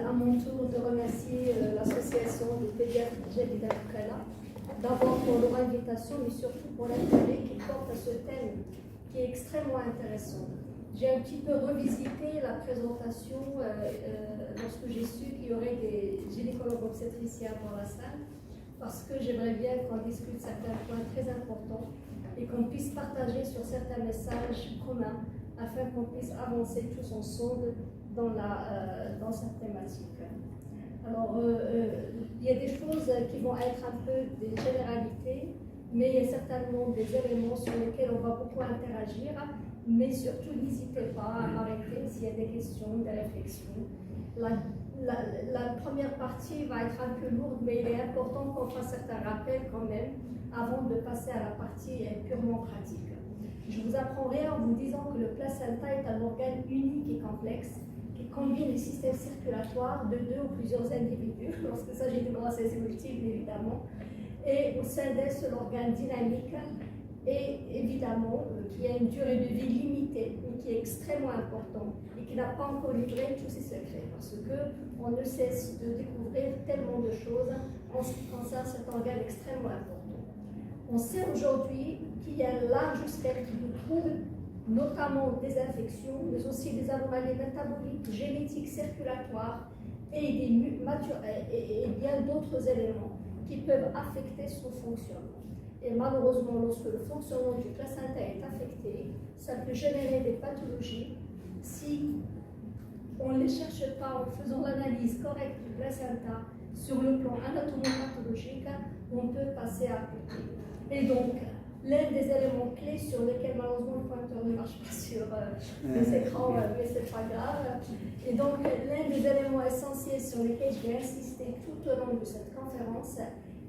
à mon tour de remercier l'association des pédiatres Jalida Boukala, d'abord pour leur invitation, mais surtout pour l'intérêt qu'ils portent à ce thème qui est extrêmement intéressant. J'ai un petit peu revisité la présentation lorsque j'ai su qu'il y aurait des gynécologues obstétriciens dans la salle, parce que j'aimerais bien qu'on discute certains points très importants et qu'on puisse partager sur certains messages communs afin qu'on puisse avancer tous ensemble dans cette thématique. Alors, il y a des choses qui vont être un peu des généralités, mais il y a certainement des éléments sur lesquels on va beaucoup interagir, mais surtout n'hésitez pas à m'arrêter s'il y a des questions, des réflexions. La première partie va être un peu lourde, mais il est important qu'on fasse certains rappels quand même avant de passer à la partie purement pratique. Je vous apprends rien en vous disant que le placenta est un organe unique et complexe qui combine les systèmes circulatoires de 2 ou plusieurs individus, lorsqu'il s'agit de grossesse multiple évidemment, et au sein d'un seul organe dynamique et évidemment qui a une durée de vie limitée, mais qui est extrêmement important et qui n'a pas encore livré tous ses secrets, parce qu'on ne cesse de découvrir tellement de choses en ce qui concerne cet organe extrêmement important. On sait aujourd'hui qu'il y a un large spectre de troubles, notamment des infections, mais aussi des anomalies métaboliques, génétiques, circulatoires et bien d'autres éléments qui peuvent affecter son fonctionnement. Et malheureusement, lorsque le fonctionnement du placenta est affecté, ça peut générer des pathologies. Si on ne les cherche pas en faisant l'analyse correcte du placenta sur le plan anatomopathologique, on peut passer à côté. Et donc, l'un des éléments clés sur lesquels malheureusement le pointeur ne marche pas sur les écrans, mais c'est pas grave. Et donc, l'un des éléments essentiels sur lesquels je vais insister tout au long de cette conférence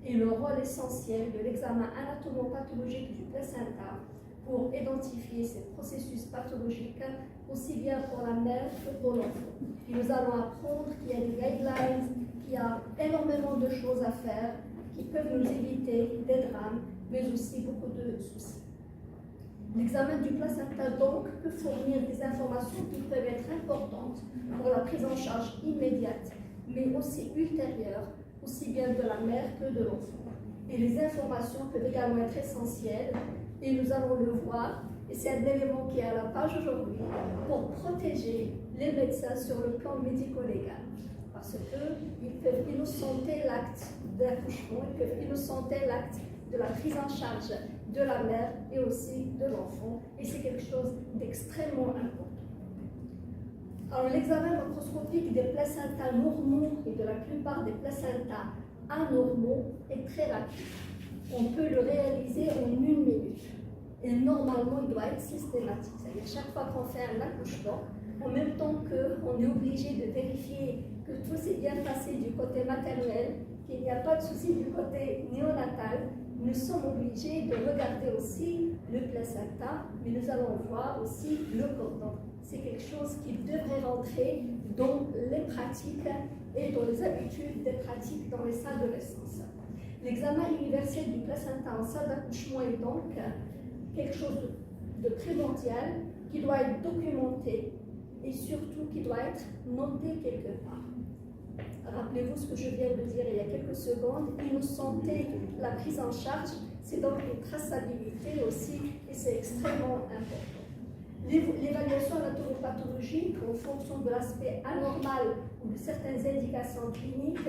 est le rôle essentiel de l'examen anatomopathologique du placenta pour identifier ces processus pathologiques, aussi bien pour la mère que pour l'enfant. Et nous allons apprendre qu'il y a des guidelines, qu'il y a énormément de choses à faire qui peuvent nous éviter des drames, mais aussi beaucoup de soucis. L'examen du placenta donc peut fournir des informations qui peuvent être importantes pour la prise en charge immédiate, mais aussi ultérieure, aussi bien de la mère que de l'enfant. Et les informations peuvent également être essentielles, et nous allons le voir, et c'est un élément qui est à la page aujourd'hui, pour protéger les médecins sur le plan médico-légal. Parce qu'ils peuvent innocenter l'acte d'accouchement, ils peuvent innocenter l'acte de la prise en charge de la mère et aussi de l'enfant, et c'est quelque chose d'extrêmement important. Alors, l'examen macroscopique des placentas normaux et de la plupart des placentas anormaux est très rapide. On peut le réaliser en 1 minute. Et normalement, il doit être systématique. C'est-à-dire, chaque fois qu'on fait un accouchement, en même temps qu'on est obligé de vérifier que tout s'est bien passé du côté maternel, qu'il n'y a pas de souci du côté néonatal, nous sommes obligés de regarder aussi le placenta, mais nous allons voir aussi le cordon. C'est quelque chose qui devrait rentrer dans les pratiques et dans les habitudes des pratiques dans les salles de naissance. L'examen universel du placenta en salle d'accouchement est donc quelque chose de primordial qui doit être documenté et surtout qui doit être noté quelque part. Rappelez-vous ce que je viens de dire il y a quelques secondes, innocenter la prise en charge, c'est donc une traçabilité aussi, et c'est extrêmement important. L'évaluation anatomopathologique en fonction de l'aspect anormal ou de certaines indications cliniques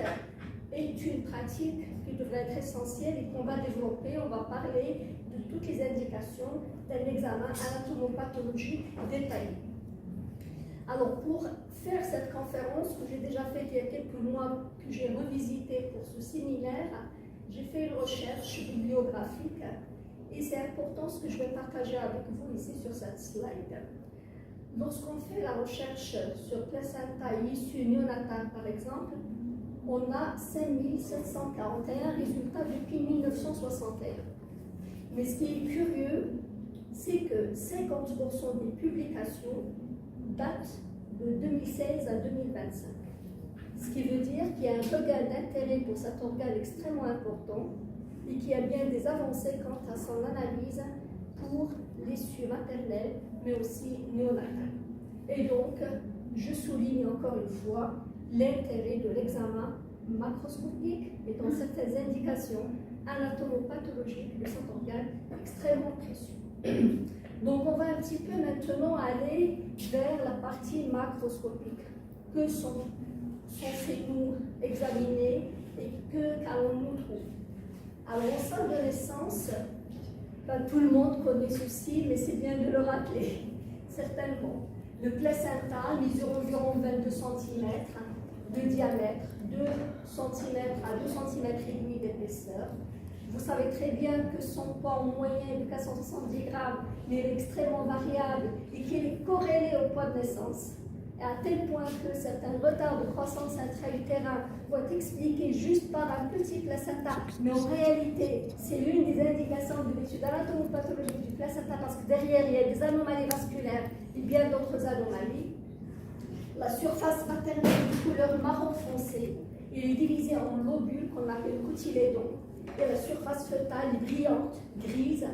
est une pratique qui devrait être essentielle et qu'on va développer. On va parler de toutes les indications d'un examen anatomopathologique détaillé. Alors, pour faire cette conférence que j'ai déjà faite il y a quelques mois, que j'ai revisité pour ce séminaire, j'ai fait une recherche bibliographique et c'est important ce que je vais partager avec vous ici sur cette slide. Lorsqu'on fait la recherche sur placenta issu néonatal par exemple, on a 5741 résultats depuis 1961. Mais ce qui est curieux, c'est que 50% des publications datent de 2016 à 2025. Ce qui veut dire qu'il y a un regain d'intérêt pour cet organe extrêmement important et qu'il y a bien des avancées quant à son analyse pour l'issue maternelle, mais aussi néonatale. Et donc, je souligne encore une fois l'intérêt de l'examen macroscopique et dans certaines indications anatomopathologiques de cet organe extrêmement précieux. Donc on va un petit peu maintenant aller vers la partie macroscopique. Que sont censés-nous examiner et qu'allons-nous trouver? Alors en salle de naissance, tout le monde connaît ceci, mais c'est bien de le rappeler, certainement. Le placenta mesure environ 22 cm de diamètre, 2 cm à 2 cm et demi d'épaisseur. Vous savez très bien que son poids en moyenne est de 470 grammes, mais il est extrêmement variable et qu'il est corrélé au poids de naissance. Et à tel point que certains retards de croissance intra-utérin vont être expliqués juste par un petit placenta. Mais en réalité, c'est l'une des indications de l'étude anatomopathologique du placenta parce que derrière, il y a des anomalies vasculaires et bien d'autres anomalies. La surface maternelle de couleur marron foncé, il est divisé en lobules qu'on appelle cotylédons. Et la surface fœtale est brillante, grise,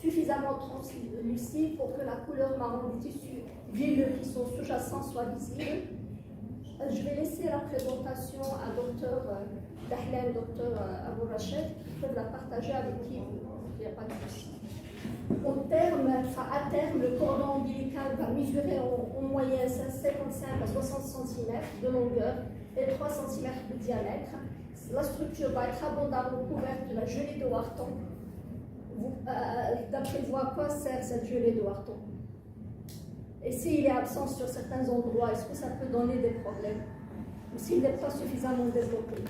suffisamment translucide pour que la couleur marron des tissus villeux qui sont sous-jacents soit visible. Je vais laisser la présentation à Dr Dahlan, Dr Abou Rached, qui peuvent la partager avec qui il n'y a pas de souci. À terme, le cordon ombilical va mesurer en moyenne 55 à 60 cm de longueur et 3 cm de diamètre. La structure va être abondamment couverte de la gelée de Wharton. D'après vous, à quoi sert cette gelée de Wharton? Et s'il est absent sur certains endroits, est-ce que ça peut donner des problèmes? Ou s'il n'est pas suffisamment développé?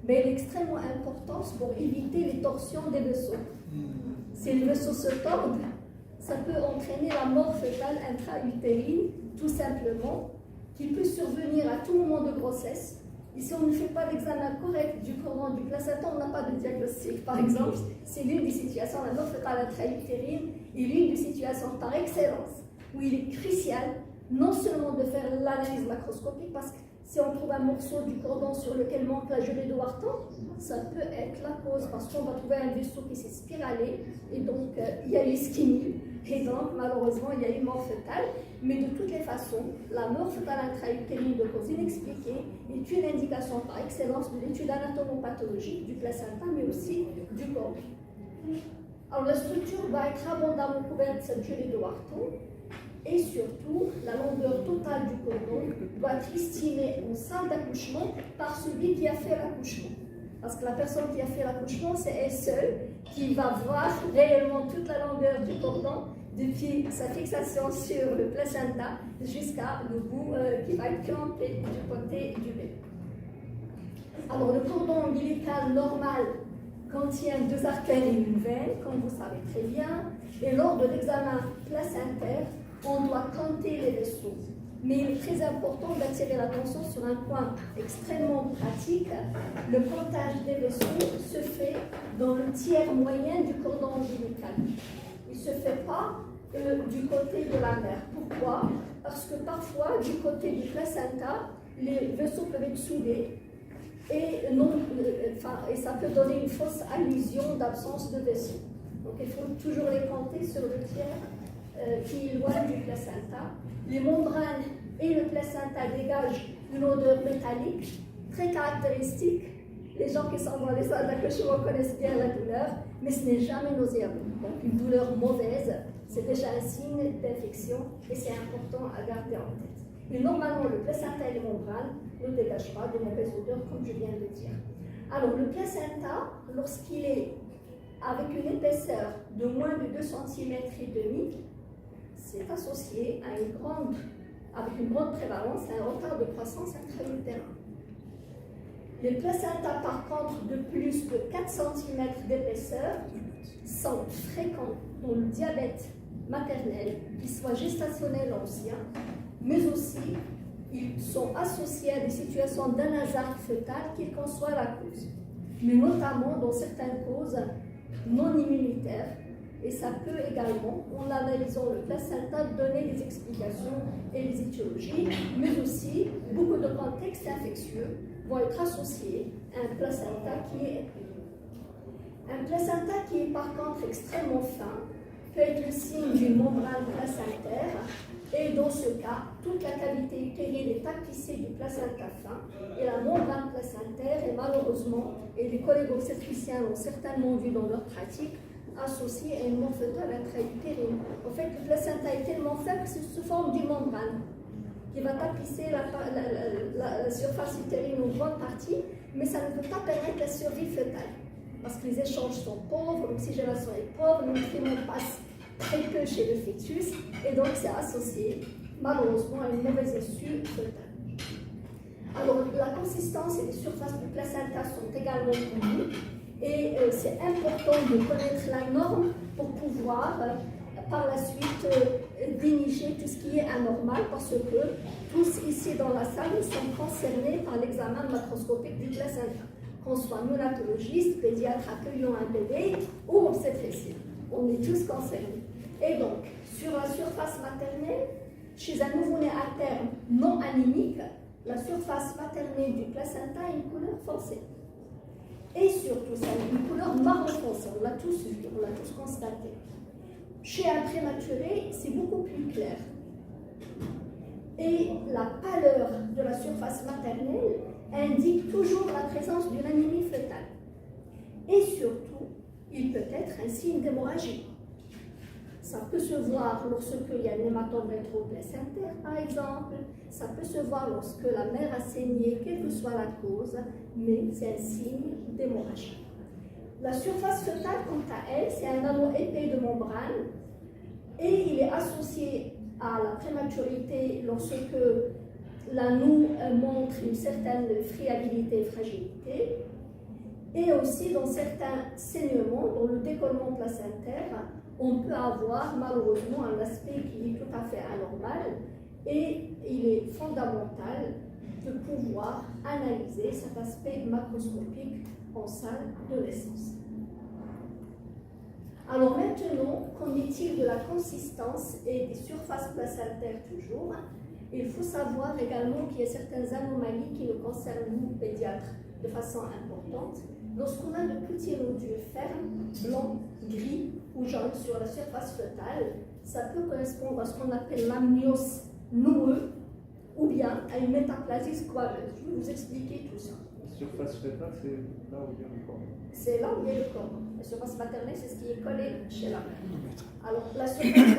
Mais il est extrêmement important pour éviter les torsions des vaisseaux. Si le vaisseau se tord, ça peut entraîner la mort fœtale intra-utérine, tout simplement, qui peut survenir à tout moment de grossesse. Et si on ne fait pas l'examen correct du cordon du placenta, on n'a pas de diagnostic. Par exemple, c'est l'une des situations, la mort fœtale intra-utérine est l'une des situations par excellence où il est crucial non seulement de faire l'analyse macroscopique, parce que si on trouve un morceau du cordon sur lequel manque la gelée de Wharton, ça peut être la cause, parce qu'on va trouver un vaisseau qui s'est spiralé, et donc il y a l'ischémie, et donc malheureusement il y a une mort fœtale. Mais de toutes les façons, la mort fœtale intra-utérine de cause inexpliquée est une indication par excellence de l'étude anatomopathologique du placenta, mais aussi du cordon. Alors la structure va être abondamment couverte de cette gelée de Wharton. Et surtout, la longueur totale du cordon doit être estimée en salle d'accouchement par celui qui a fait l'accouchement. Parce que la personne qui a fait l'accouchement, c'est elle seule qui va voir réellement toute la longueur du cordon depuis sa fixation sur le placenta jusqu'à le bout qui va être clampé du côté du bébé. Alors, le cordon ombilical normal contient 2 artères et une veine, comme vous savez très bien, et lors de l'examen placentaire, on doit compter les vaisseaux. Mais il est très important d'attirer l'attention sur un point extrêmement pratique. Le comptage des vaisseaux se fait dans le tiers moyen du cordon ombilical. Il ne se fait pas du côté de la mère. Pourquoi? Parce que parfois, du côté du placenta, les vaisseaux peuvent être soudés et ça peut donner une fausse allusion d'absence de vaisseaux. Donc il faut toujours les compter sur le tiers qui est loin du placenta. Les membranes et le placenta dégagent une odeur métallique très caractéristique. Les gens qui sont dans les salles d'accouchement connaissent bien la douleur, mais ce n'est jamais nauséabond. Donc une douleur mauvaise, c'est déjà un signe d'infection et c'est important à garder en tête. Mais normalement, le placenta et les membranes ne dégagent pas de mauvaise odeur, comme je viens de le dire. Alors le placenta, lorsqu'il est avec une épaisseur de moins de 2 cm et demi, c'est associé à avec une grande prévalence à un retard de croissance intra-utérin. Les placentas, par contre, de plus de 4 cm d'épaisseur sont fréquents dans le diabète maternel, qu'il soit gestationnel ou ancien, mais aussi ils sont associés à des situations d'anasarque fœtale, quelle qu'en soit la cause, mais notamment dans certaines causes non immunitaires. Et ça peut également, en analysant le placenta, donner des explications et des étiologies, mais aussi beaucoup de contextes infectieux vont être associés à un placenta qui est épais. Un placenta qui est par contre extrêmement fin peut être le signe d'une membrane placentaire. Et dans ce cas, toute la cavité utérine est tapissée du placenta fin et la membrane placentaire est malheureusement, et les collègues obstétriciens l'ont certainement vu dans leur pratique, associée à une mort fœtale intra-utérine. En fait, le placenta est tellement faible que c'est sous forme d'une membrane qui va tapisser la surface utérine en grande partie, mais ça ne peut pas permettre la survie fœtale parce que les échanges sont pauvres, l'oxygénation est pauvre, le nutriment passe très peu chez le fœtus, et donc c'est associé malheureusement à une mauvaise issue fœtale. Alors la consistance et les surfaces du placenta sont également connues, et c'est important de connaître la norme pour pouvoir par la suite dénicher tout ce qui est anormal, parce que tous ici dans la salle sont concernés par l'examen macroscopique du placenta, qu'on soit neonatologiste, pédiatre accueillant un bébé ou obstétricien. On est tous concernés. Et donc, sur la surface maternelle, chez un nouveau-né à terme non anémique, la surface maternelle du placenta a une couleur foncée. Et surtout, ça a une couleur marron foncé, on l'a tous vu, on l'a tous constaté. Chez un prématuré, c'est beaucoup plus clair. Et la pâleur de la surface maternelle indique toujours la présence d'une anémie fœtale. Et surtout, il peut être un signe d'hémorragie. Ça peut se voir lorsqu'il y a un hématome rétroplacentaire, par exemple. Ça peut se voir lorsque la mère a saigné, quelle que soit la cause, mais c'est un signe d'hémorragie. La surface fœtale, quant à elle, c'est un anneau épais de membrane et il est associé à la prématurité lorsque l'anneau montre une certaine friabilité et fragilité, et aussi dans certains saignements, dans le décollement placentaire, on peut avoir malheureusement un aspect qui est tout à fait anormal, et il est fondamental de pouvoir analyser cet aspect macroscopique en salle de naissance. Alors maintenant, qu'en est-il de la consistance et des surfaces placentaires toujours? Il faut savoir également qu'il y a certaines anomalies qui nous concernent, nous, pédiatres, de façon importante. Lorsqu'on a de petits nodules fermes, blancs, gris ou jaunes sur la surface fœtale, ça peut correspondre à ce qu'on appelle l'amnios noueux ou bien à une métaplasie squameuse. Je vais vous expliquer tout ça. La surface fœtale, c'est là où il y a le corps. C'est là où il y a le corps. La surface maternelle, c'est ce qui est collé chez la mère. Alors, la surface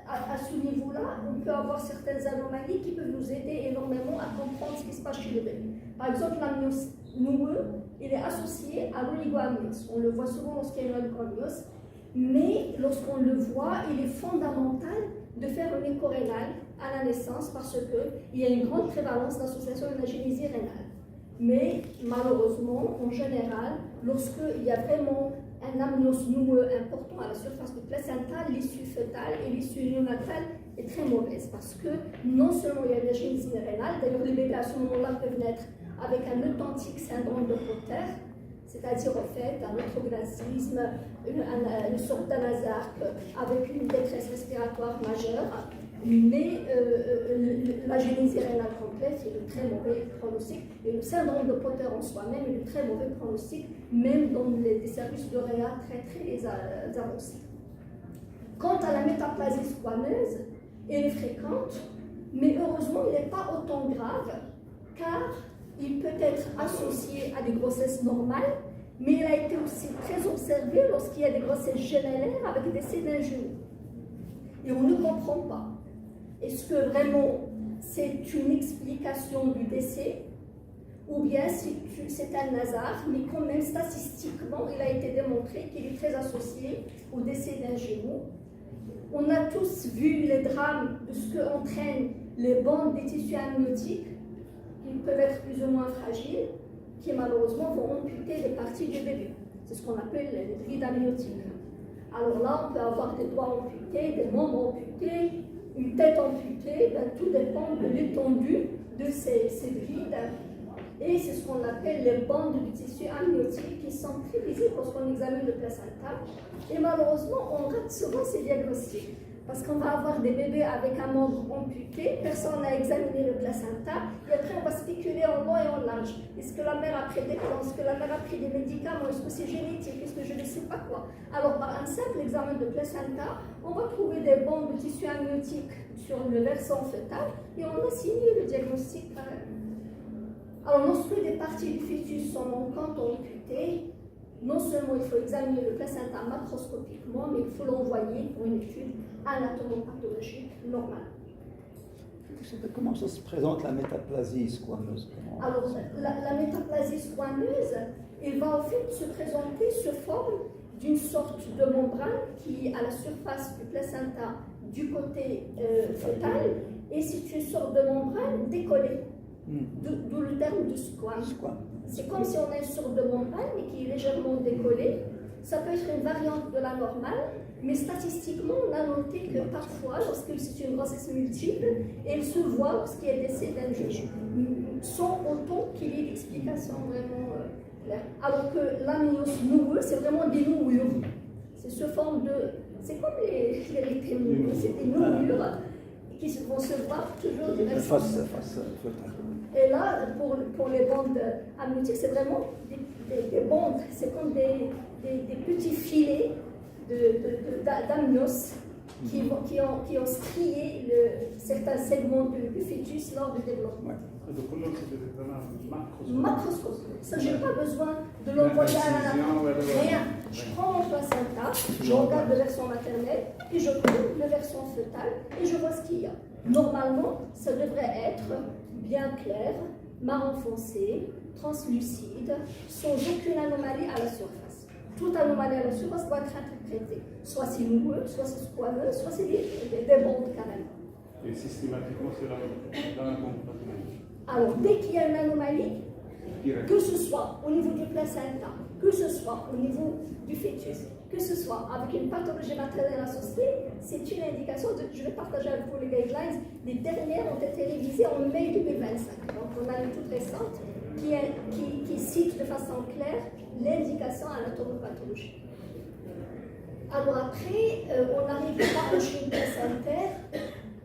à ce niveau-là, on peut avoir certaines anomalies qui peuvent nous aider énormément à comprendre ce qui se passe chez le bébé. Par exemple, l'amnios noueux, il est associé à l'oligoamnios. On le voit souvent lorsqu'il y a une oligoamnios, mais lorsqu'on le voit, il est fondamental de faire un écho rénal à la naissance parce qu'il y a une grande prévalence d'association de la génésie rénale. Mais malheureusement, en général, lorsqu'il y a vraiment un amnios noueux important à la surface du placenta, l'issue fœtale et l'issue néonatale est très mauvaise parce que non seulement il y a la génésie rénale, d'ailleurs les bébés à ce moment-là peuvent naître avec un authentique syndrome de Potter, c'est-à-dire en fait un eutroglissisme, une sorte d'anasarque avec une détresse respiratoire majeure, mais la génésie rénale complète est de très mauvais pronostic, et le syndrome de Potter en soi-même est de très mauvais pronostic, même dans des services de réa très avancés. Quant à la métaplasie squameuse, elle est fréquente, mais heureusement il n'est pas autant grave, car il peut être associé à des grossesses normales, mais il a été aussi très observé lorsqu'il y a des grossesses gémellaires avec décès d'un genou. Et on ne comprend pas. Est-ce que vraiment c'est une explication du décès ou bien c'est un hasard, mais quand même statistiquement il a été démontré qu'il est très associé au décès d'un genou. On a tous vu les drames de ce qu'entraînent les bandes des tissus amniotiques qui peuvent être plus ou moins fragiles, qui malheureusement vont amputer des parties du bébé. C'est ce qu'on appelle les brides amniotiques. Alors là, on peut avoir des doigts amputés, des membres amputés, une tête amputée, tout dépend de l'étendue de ces brides. Et c'est ce qu'on appelle les bandes du tissu amniotique qui sont très visibles lorsqu'on examine le placenta. Et malheureusement, on rate souvent ces diagnostics Parce qu'on va avoir des bébés avec un membre amputé, personne n'a examiné le placenta, et après on va spéculer en long et en large. Est-ce que la mère a pris des plans, est-ce que la mère a pris des médicaments, est-ce que c'est génétique, est-ce que je ne sais pas quoi. Alors par un simple examen de placenta, on va trouver des bandes de tissu amniotique sur le versant fœtal, et on a signé le diagnostic quand même. Alors lorsque des parties du fœtus sont manquantes ou amputées, non seulement il faut examiner le placenta macroscopiquement, mais il faut l'envoyer pour une étude anatomopathologique normale. Comment ça se présente la métaplasie squameuse? Alors, la métaplasie squameuse, elle va en fait se présenter sous forme d'une sorte de membrane qui est à la surface du placenta du côté fœtal, et c'est une sorte de membrane décollée, d'où le terme de squame. C'est comme si on a une sorte de membrane mais qui est légèrement décollée. Ça peut être une variante de la normale, mais statistiquement, on a noté que parfois, lorsque c'est une grossesse multiple, elle se voit lorsqu'il y a décès d'un juge, sans autant qu'il y ait d'explication vraiment claire. Alors que l'amnios noueux, c'est vraiment des nouures. C'est sous forme de... C'est comme les nouures, c'est des nouures qui vont se voir toujours directement. Et là, pour les bandes amniotiques, c'est vraiment des bandes, c'est comme des petits filets d'amnios qui ont strié certains segments du fœtus lors du développement. Macroscope. Ça, je n'ai pas besoin de l'envoyer à la rien. Je prends mon placenta, je regarde le versant maternel, puis je prends le versant fœtal et je vois ce qu'il y a. Normalement, ça devrait être bien clair, marron foncé, translucide, sans aucune anomalie à la surface. Toute anomalie à la surface doit être interprétée. Soit c'est noueux, soit c'est squameux, soit c'est des bandes carrément. Et systématiquement, c'est dans la compréhension. Alors, dès qu'il y a une anomalie, que ce soit au niveau du placenta, que ce soit au niveau du fœtus, que ce soit avec une pathologie maternelle associée, c'est une indication de... Je vais partager avec vous les guidelines. Les dernières ont été révisées en mai 2025. Donc, on a une toute récente qui cite de façon claire l'indication anatomopathologique. Alors après, on arrive par le schéma placentaire.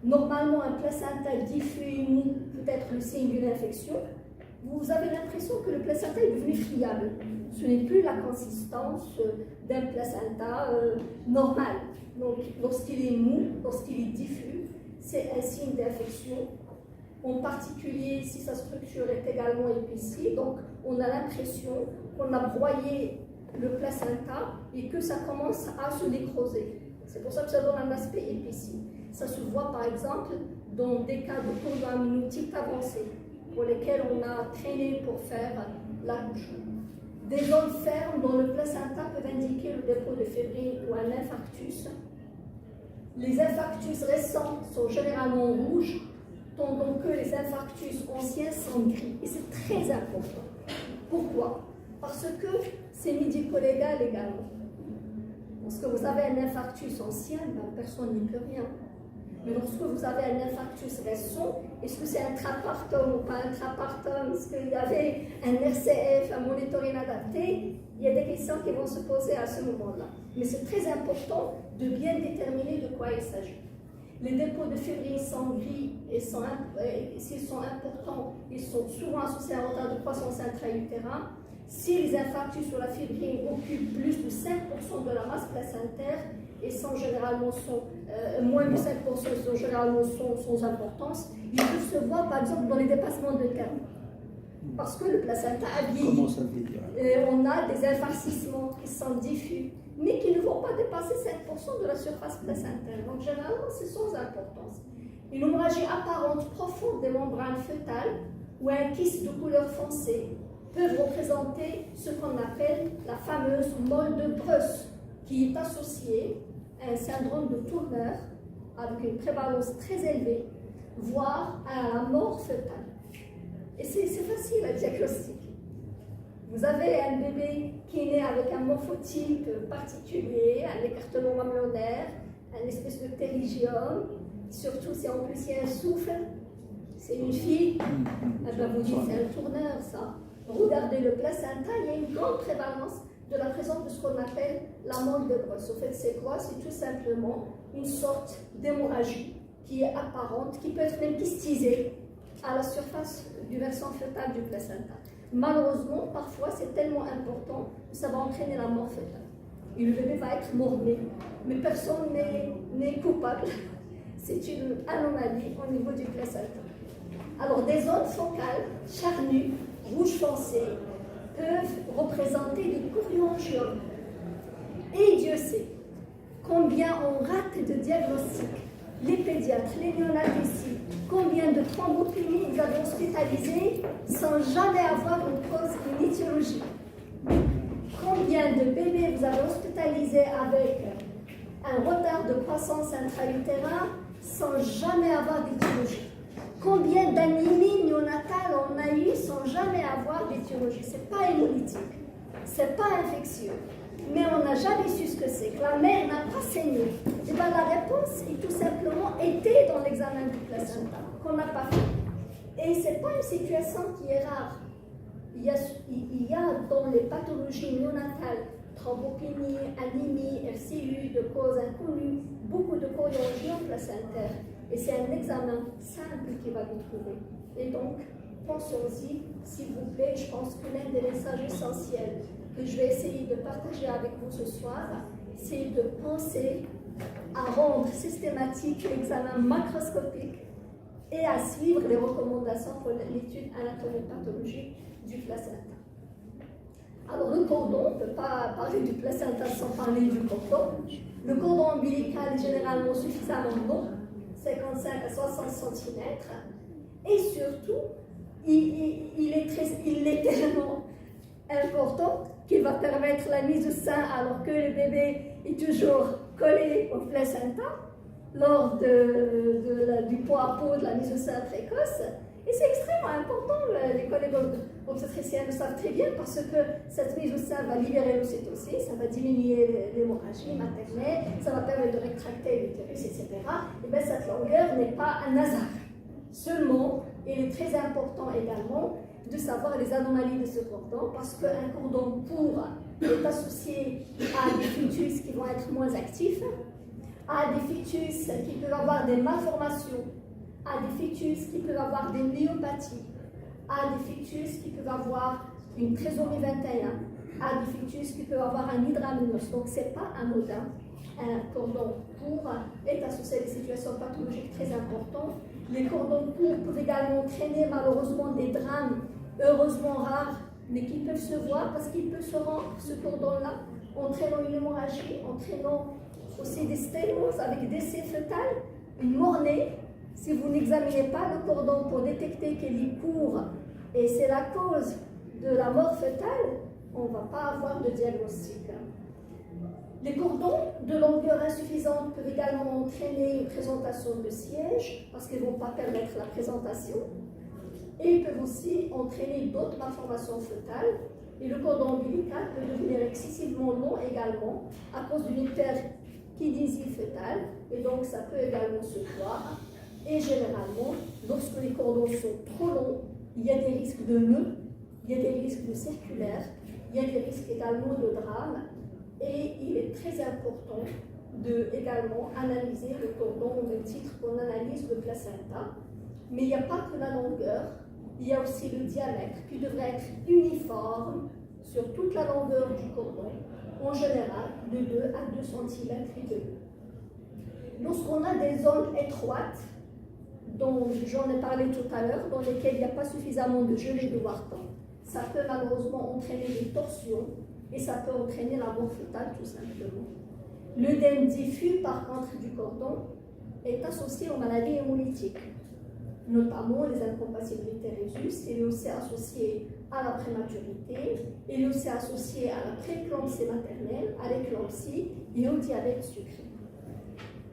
Normalement, un placenta diffus et mou peut être le signe d'une infection. Vous avez l'impression que le placenta est devenu friable. Ce n'est plus la consistance d'un placenta normal. Donc, lorsqu'il est mou, lorsqu'il est diffus, c'est un signe d'infection. En particulier, si sa structure est également épaissie, donc on a l'impression qu'on a broyé le placenta et que ça commence à se nécroser. C'est pour ça que ça donne un aspect épaissi. Ça se voit par exemple dans des cas de cordon amniotique avancé, pour lesquels on a traîné pour faire la couche. Des zones fermes dont le placenta peut indiquer le dépôt de fébrine ou un infarctus. Les infarctus récents sont généralement rouges, tandis que les infarctus anciens sont gris. Et c'est très important. Pourquoi? Parce que c'est médico-légal également. Lorsque vous avez un infarctus ancien, personne n'y peut rien. Mais lorsque vous avez un infarctus récent, est-ce que c'est un trapartum ou pas un trapartum? Est-ce qu'il y avait un RCF, un monitoring adapté? Il y a des questions qui vont se poser à ce moment-là. Mais c'est très important de bien déterminer de quoi il s'agit. Les dépôts de fébrine sont gris et s'ils sont importants, ils sont souvent associés à un retard de croissance intra-utérin. Si les infarctus sur la fébrine occupent plus de 5% de la masse placentaire et sont généralement moins de 5% sont généralement sans importance, ils peuvent se voir par exemple dans les dépassements de terme. Parce que le placenta a vieilli. On a des infarcissements qui sont diffus, mais qui ne vont pas dépasser 5% de la surface placentaire. Donc généralement, c'est sans importance. Une hémorragie apparente profonde des membranes fœtales ou un kyste de couleur foncée peuvent représenter ce qu'on appelle la fameuse molle de Bruss, qui est associée à un syndrome de Turner avec une prévalence très élevée, voire à la mort fœtale. Et c'est facile à diagnostiquer. Vous avez un bébé qui est né avec un morphotype particulier, un écartement mamelonnaire, un espèce de pterygium, surtout si en plus il y a un souffle, c'est une fille, vous dites c'est un tourneur ça. Regardez le placenta, il y a une grande prévalence de la présence de ce qu'on appelle la molle de Bruss. En fait, c'est quoi? C'est tout simplement une sorte d'hémorragie qui est apparente, qui peut être même kystisée à la surface du versant fœtal du placenta. Malheureusement, parfois, c'est tellement important que ça va entraîner la mort fœtale. Et le bébé va être mort-né, mais personne n'est coupable. C'est une anomalie au niveau du placenta. Alors, des zones focales charnues, rouge foncé, peuvent représenter des choriongiomes. Et Dieu sait combien on rate de diagnostics. Les pédiatres, les néonates ici, combien de thrombopénies vous avez hospitalisés sans jamais avoir une cause, une étiologie. Combien de bébés vous avez hospitalisés avec un retard de croissance intra-utérin sans jamais avoir d'étiologie. Combien d'anémies néonatales on a eu sans jamais avoir d'étiologie. Ce n'est pas hémolytique, ce n'est pas infectieux, mais on n'a jamais su ce que c'est, que la mère n'a pas saigné. Et bien la réponse est tout simplement été dans l'examen du placenta, qu'on n'a pas fait. Et ce n'est pas une situation qui est rare. Il y a dans les pathologies néonatales, thrombopénie, anémie, RCU, de causes inconnues, beaucoup de choriongiomes placentaires. Et c'est un examen simple qui va vous trouver. Et donc, pensons-y, s'il vous plaît. Je pense que l'un des messages essentiels que je vais essayer de partager avec vous ce soir, c'est de penser à rendre systématique l'examen macroscopique et à suivre les recommandations pour l'étude anatomopathologique du placenta. Alors le cordon, on ne peut pas parler du placenta sans parler du cordon. Le cordon ombilical est généralement suffisamment long, 55 à 60 cm, et surtout, il est tellement important qu'il va permettre la mise au sein alors que le bébé est toujours collé au placenta lors du pot à pot de la mise au sein précoce. Et c'est extrêmement important, les collègues obstétriciens le savent très bien, parce que cette mise au sein va libérer l'ocytocine, ça va diminuer l'hémorragie maternelle, ça va permettre de rétracter l'utérus, etc. Et bien cette longueur n'est pas un hasard. Seulement, il est très important également de savoir les anomalies de ce cordon, parce qu'un cordon court est associé à des fœtus qui vont être moins actifs, à des fœtus qui peuvent avoir des malformations, à des fœtus qui peuvent avoir des myopathies, à des fœtus qui peuvent avoir une trisomie 21, à des fœtus qui peuvent avoir un hydramnios. Donc, ce n'est pas anodin. Un cordon court est associé à des situations pathologiques très importantes. Les cordons courts peuvent également entraîner malheureusement des drames, heureusement rares, mais qui peuvent se voir parce qu'il peut se rendre, ce cordon-là, entraînant une hémorragie, entraînant aussi des sténoses avec décès fœtal, une mort-née. Si vous n'examinez pas le cordon pour détecter qu'il est court et c'est la cause de la mort fœtale, on ne va pas avoir de diagnostic. Les cordons de longueur insuffisante peuvent également entraîner une présentation de siège parce qu'ils ne vont pas permettre la présentation. Et ils peuvent aussi entraîner d'autres malformations fœtales. Et le cordon ombilical peut devenir excessivement long également à cause d'une hyperkinésie fœtale. Et donc ça peut également se voir. Et généralement, lorsque les cordons sont trop longs, il y a des risques de nœuds, il y a des risques de circulaires, il y a des risques également de drame. Et il est très important de également analyser le cordon au même titre qu'on analyse le placenta. Mais il n'y a pas que la longueur, il y a aussi le diamètre qui devrait être uniforme sur toute la longueur du cordon, en général de 2 à 2 cm et demi. Lorsqu'on a des zones étroites, dont j'en ai parlé tout à l'heure, dans lesquelles il n'y a pas suffisamment de gelée de Wharton, ça peut malheureusement entraîner des torsions et ça peut entraîner la mort fœtale tout simplement. L'œdème diffus, par contre, du cordon est associé aux maladies hémolytiques, notamment les incompatibilités résus. Il est aussi associé à la prématurité, il est aussi associé à la prééclampsie maternelle, à l'éclampsie et au diabète sucré.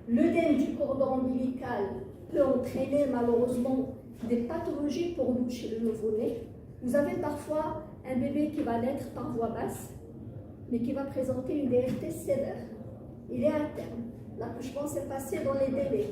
L'œdème du cordon ombilical peut entraîner malheureusement des pathologies pour nous chez le nouveau-né. Vous avez parfois un bébé qui va naître par voie basse, mais qui va présenter une DRT sévère. Il est à terme. L'accouchement s'est passé dans les délais.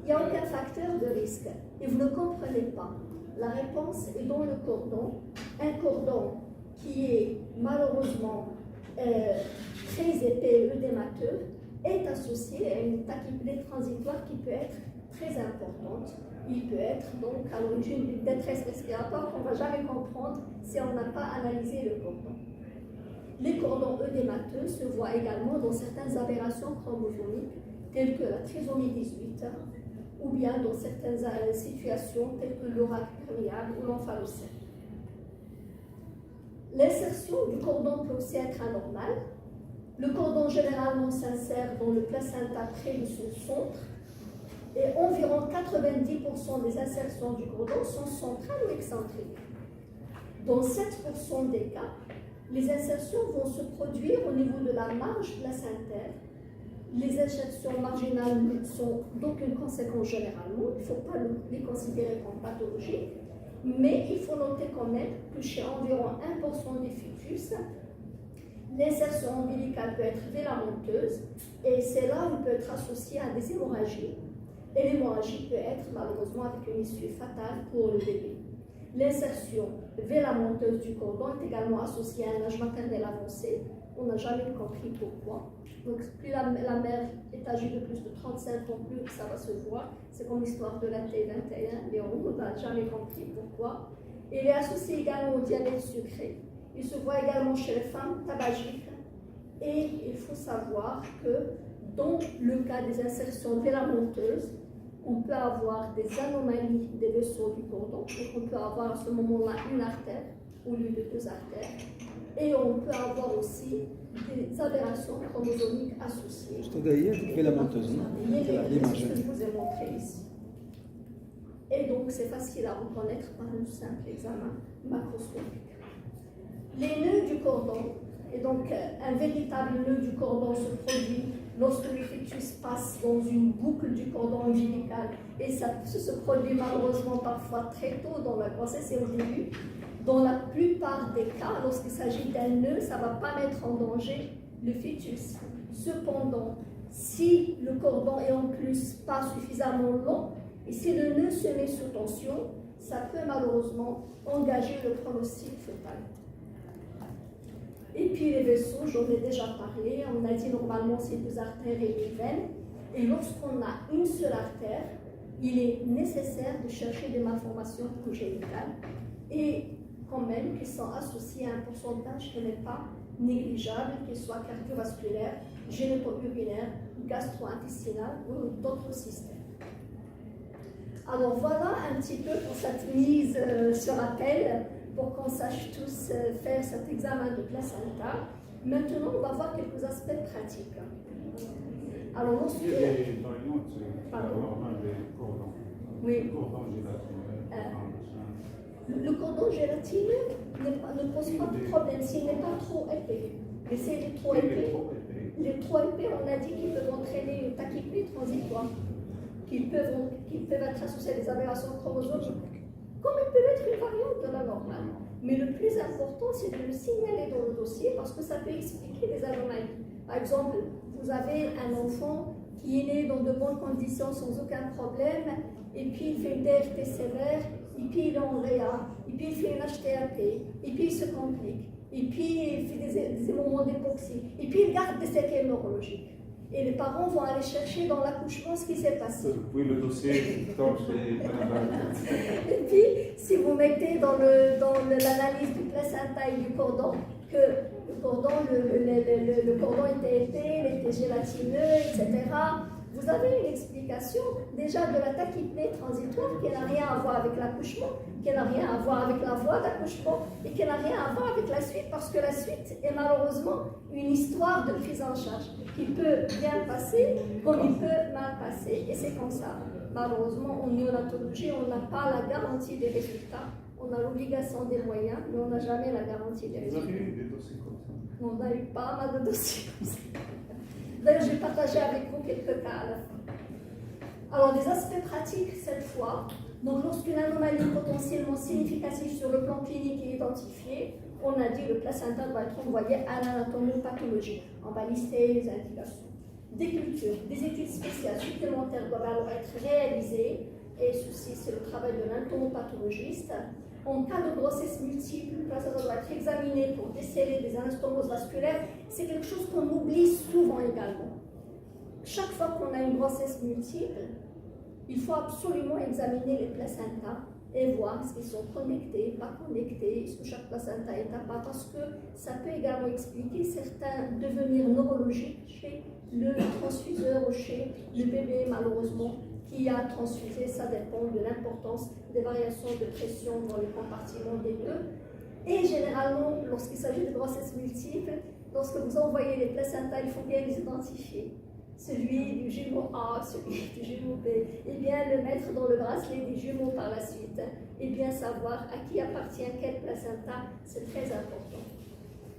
Il n'y a aucun facteur de risque. Et vous ne comprenez pas. La réponse est dans le cordon. Un cordon qui est malheureusement très épais et œdémateux est associé à une tachypnée transitoire qui peut être très importante. Il peut être donc à l'origine d'une détresse respiratoire qu'on ne va jamais comprendre si on n'a pas analysé le cordon. Les cordons œdémateux se voient également dans certaines aberrations chromosomiques telles que la trisomie 18 ou bien dans certaines situations telles que l'oracle perméable ou l'omphalocèle. L'insertion du cordon peut aussi être anormale. Le cordon généralement s'insère dans le placenta près de son centre et environ 90% des insertions du cordon sont centrales ou excentriques. Dans 7% des cas, les insertions vont se produire au niveau de la marge placentaire. Les insertions marginales ne sont d'aucune conséquence généralement, il ne faut pas les considérer comme pathologiques, mais il faut noter quand même que chez environ 1% des fœtus, l'insertion ombilicale peut être vélamenteuse et c'est là où elle peut être associée à des hémorragies. Et l'hémorragie peut être malheureusement avec une issue fatale pour le bébé. L'insertion vélamenteuse du cordon est également associée à un âge maternel avancé. On n'a jamais compris pourquoi. Donc plus la mère est âgée de plus de 35 ans, plus ça va se voir. C'est comme l'histoire de la T21, mais on n'a jamais compris pourquoi. Il est associé également au diabète sucré. Il se voit également chez les femmes tabagiques. Et il faut savoir que dans le cas des insertions vélamenteuses, on peut avoir des anomalies des vaisseaux du cordon. Donc on peut avoir à ce moment-là une artère au lieu de 2 artères. Et on peut avoir aussi des aberrations chromosomiques associées. C'est-à-dire vélamenteuse, l'image que je vous ai montré ici. Et donc c'est facile à reconnaître par un simple examen macroscopique. Les nœuds du cordon, et donc un véritable nœud du cordon se produit lorsque le fœtus passe dans une boucle du cordon ombilical, et ça se produit malheureusement parfois très tôt dans la grossesse et au début. Dans la plupart des cas, lorsqu'il s'agit d'un nœud, ça ne va pas mettre en danger le fœtus. Cependant, si le cordon est en plus pas suffisamment long, et si le nœud se met sous tension, ça peut malheureusement engager le pronostic fœtal. Et puis les vaisseaux, j'en ai déjà parlé, on a dit normalement c'est 2 artères et une veine. Et lorsqu'on a une seule artère, il est nécessaire de chercher des malformations congénitales et quand même qui sont associées à un pourcentage qui n'est pas négligeable, qu'il soit cardiovasculaire, généto-urinaire, gastro-intestinal ou d'autres systèmes. Alors voilà un petit peu pour cette mise sur appel, pour qu'on sache tous faire cet examen de placenta. Maintenant, on va voir quelques aspects pratiques. Alors, lorsque... Il y a des variantes, c'est normal des cordons. Oui. Le cordon gélatineux. Le cordon gélatineux ne pose pas de problème s'il n'est pas trop épais. Mais s'il est trop épais, on a dit qu'ils peuvent entraîner une tachypnée transitoire, qu'ils peuvent être associés à des aberrations chromosomiques, comme ils peuvent être une variante de la normale. Mais le plus important, c'est de le signaler dans le dossier parce que ça peut expliquer des anomalies. Par exemple, vous avez un enfant qui est né dans de bonnes conditions sans aucun problème, et puis il fait une DRT sévère, et puis il est en réa, et puis il fait une HTAP, et puis il se complique, et puis il fait des moments d'époxy, et puis il garde des séquelles neurologiques. Et les parents vont aller chercher dans l'accouchement ce qui s'est passé. Oui, le dossier tombe chez Madame. Et puis, si vous mettez dans l'analyse du placenta et du cordon, que le cordon était épais, il était gélatineux, etc., vous avez une explication déjà de la tachypnée transitoire qui n'a rien à voir avec l'accouchement, qui n'a rien à voir avec la voie d'accouchement et qui n'a rien à voir avec la suite parce que la suite est malheureusement une histoire de prise en charge qui peut bien passer comme il peut mal passer et c'est comme ça. Malheureusement, en néonatologie, on n'a pas la garantie des résultats, on a l'obligation des moyens, mais on n'a jamais la garantie des résultats. Vous avez eu des dossiers comme ça? On a eu pas mal de dossiers comme ça. D'ailleurs, je vais partager avec vous quelques cas à la fin. Alors, des aspects pratiques cette fois. Donc, lorsqu'une anomalie potentiellement significative sur le plan clinique est identifiée, on a dit que le placenta doit être envoyé à l'anatomopathologie. On va lister les indications. Des cultures, des études spéciales supplémentaires doivent alors être réalisées, et ceci, c'est le travail de l'anatomopathologiste. En cas de grossesse multiple, le placenta doit être examiné pour déceler des anastomoses vasculaires. C'est quelque chose qu'on oublie souvent également. chaque fois qu'on a une grossesse multiple, il faut absolument examiner les placentas et voir est-ce qu'ils sont connectés, pas connectés, est-ce que chaque placenta est à part, parce que ça peut également expliquer certains devenirs neurologiques chez le transfuseur ou chez le bébé, malheureusement, qui a transfusé. Ça dépend de l'importance des variations de pression dans les compartiments des nœuds. Et généralement, lorsqu'il s'agit de grossesses multiples, lorsque vous envoyez les placentas, il faut bien les identifier. Celui du jumeau A, celui du jumeau B, et bien le mettre dans le bracelet des jumeaux par la suite, et bien savoir à qui appartient quel placenta, c'est très important.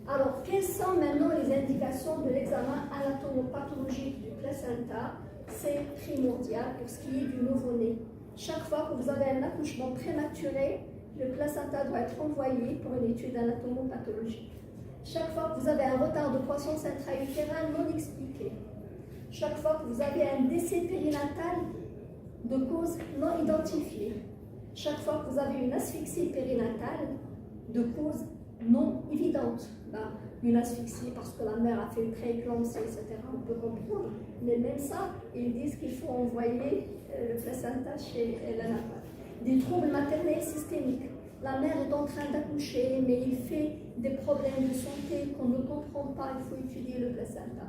Alors, quelles sont maintenant les indications de l'examen anatomopathologique du placenta? C'est primordial pour ce qui est du nouveau-né. Chaque fois que vous avez un accouchement prématuré, le placenta doit être envoyé pour une étude anatomopathologique. Chaque fois que vous avez un retard de croissance intra-utérine non expliqué, chaque fois que vous avez un décès périnatal de cause non identifiée, chaque fois que vous avez une asphyxie périnatale de cause non évidente, une asphyxie parce que la mère a fait une prééclampsie, etc., on peut comprendre, mais même ça, ils disent qu'il faut envoyer le placenta chez l'anapathe. Des troubles maternels systémiques. La mère est en train d'accoucher, mais il fait des problèmes de santé qu'on ne comprend pas, il faut étudier le placenta.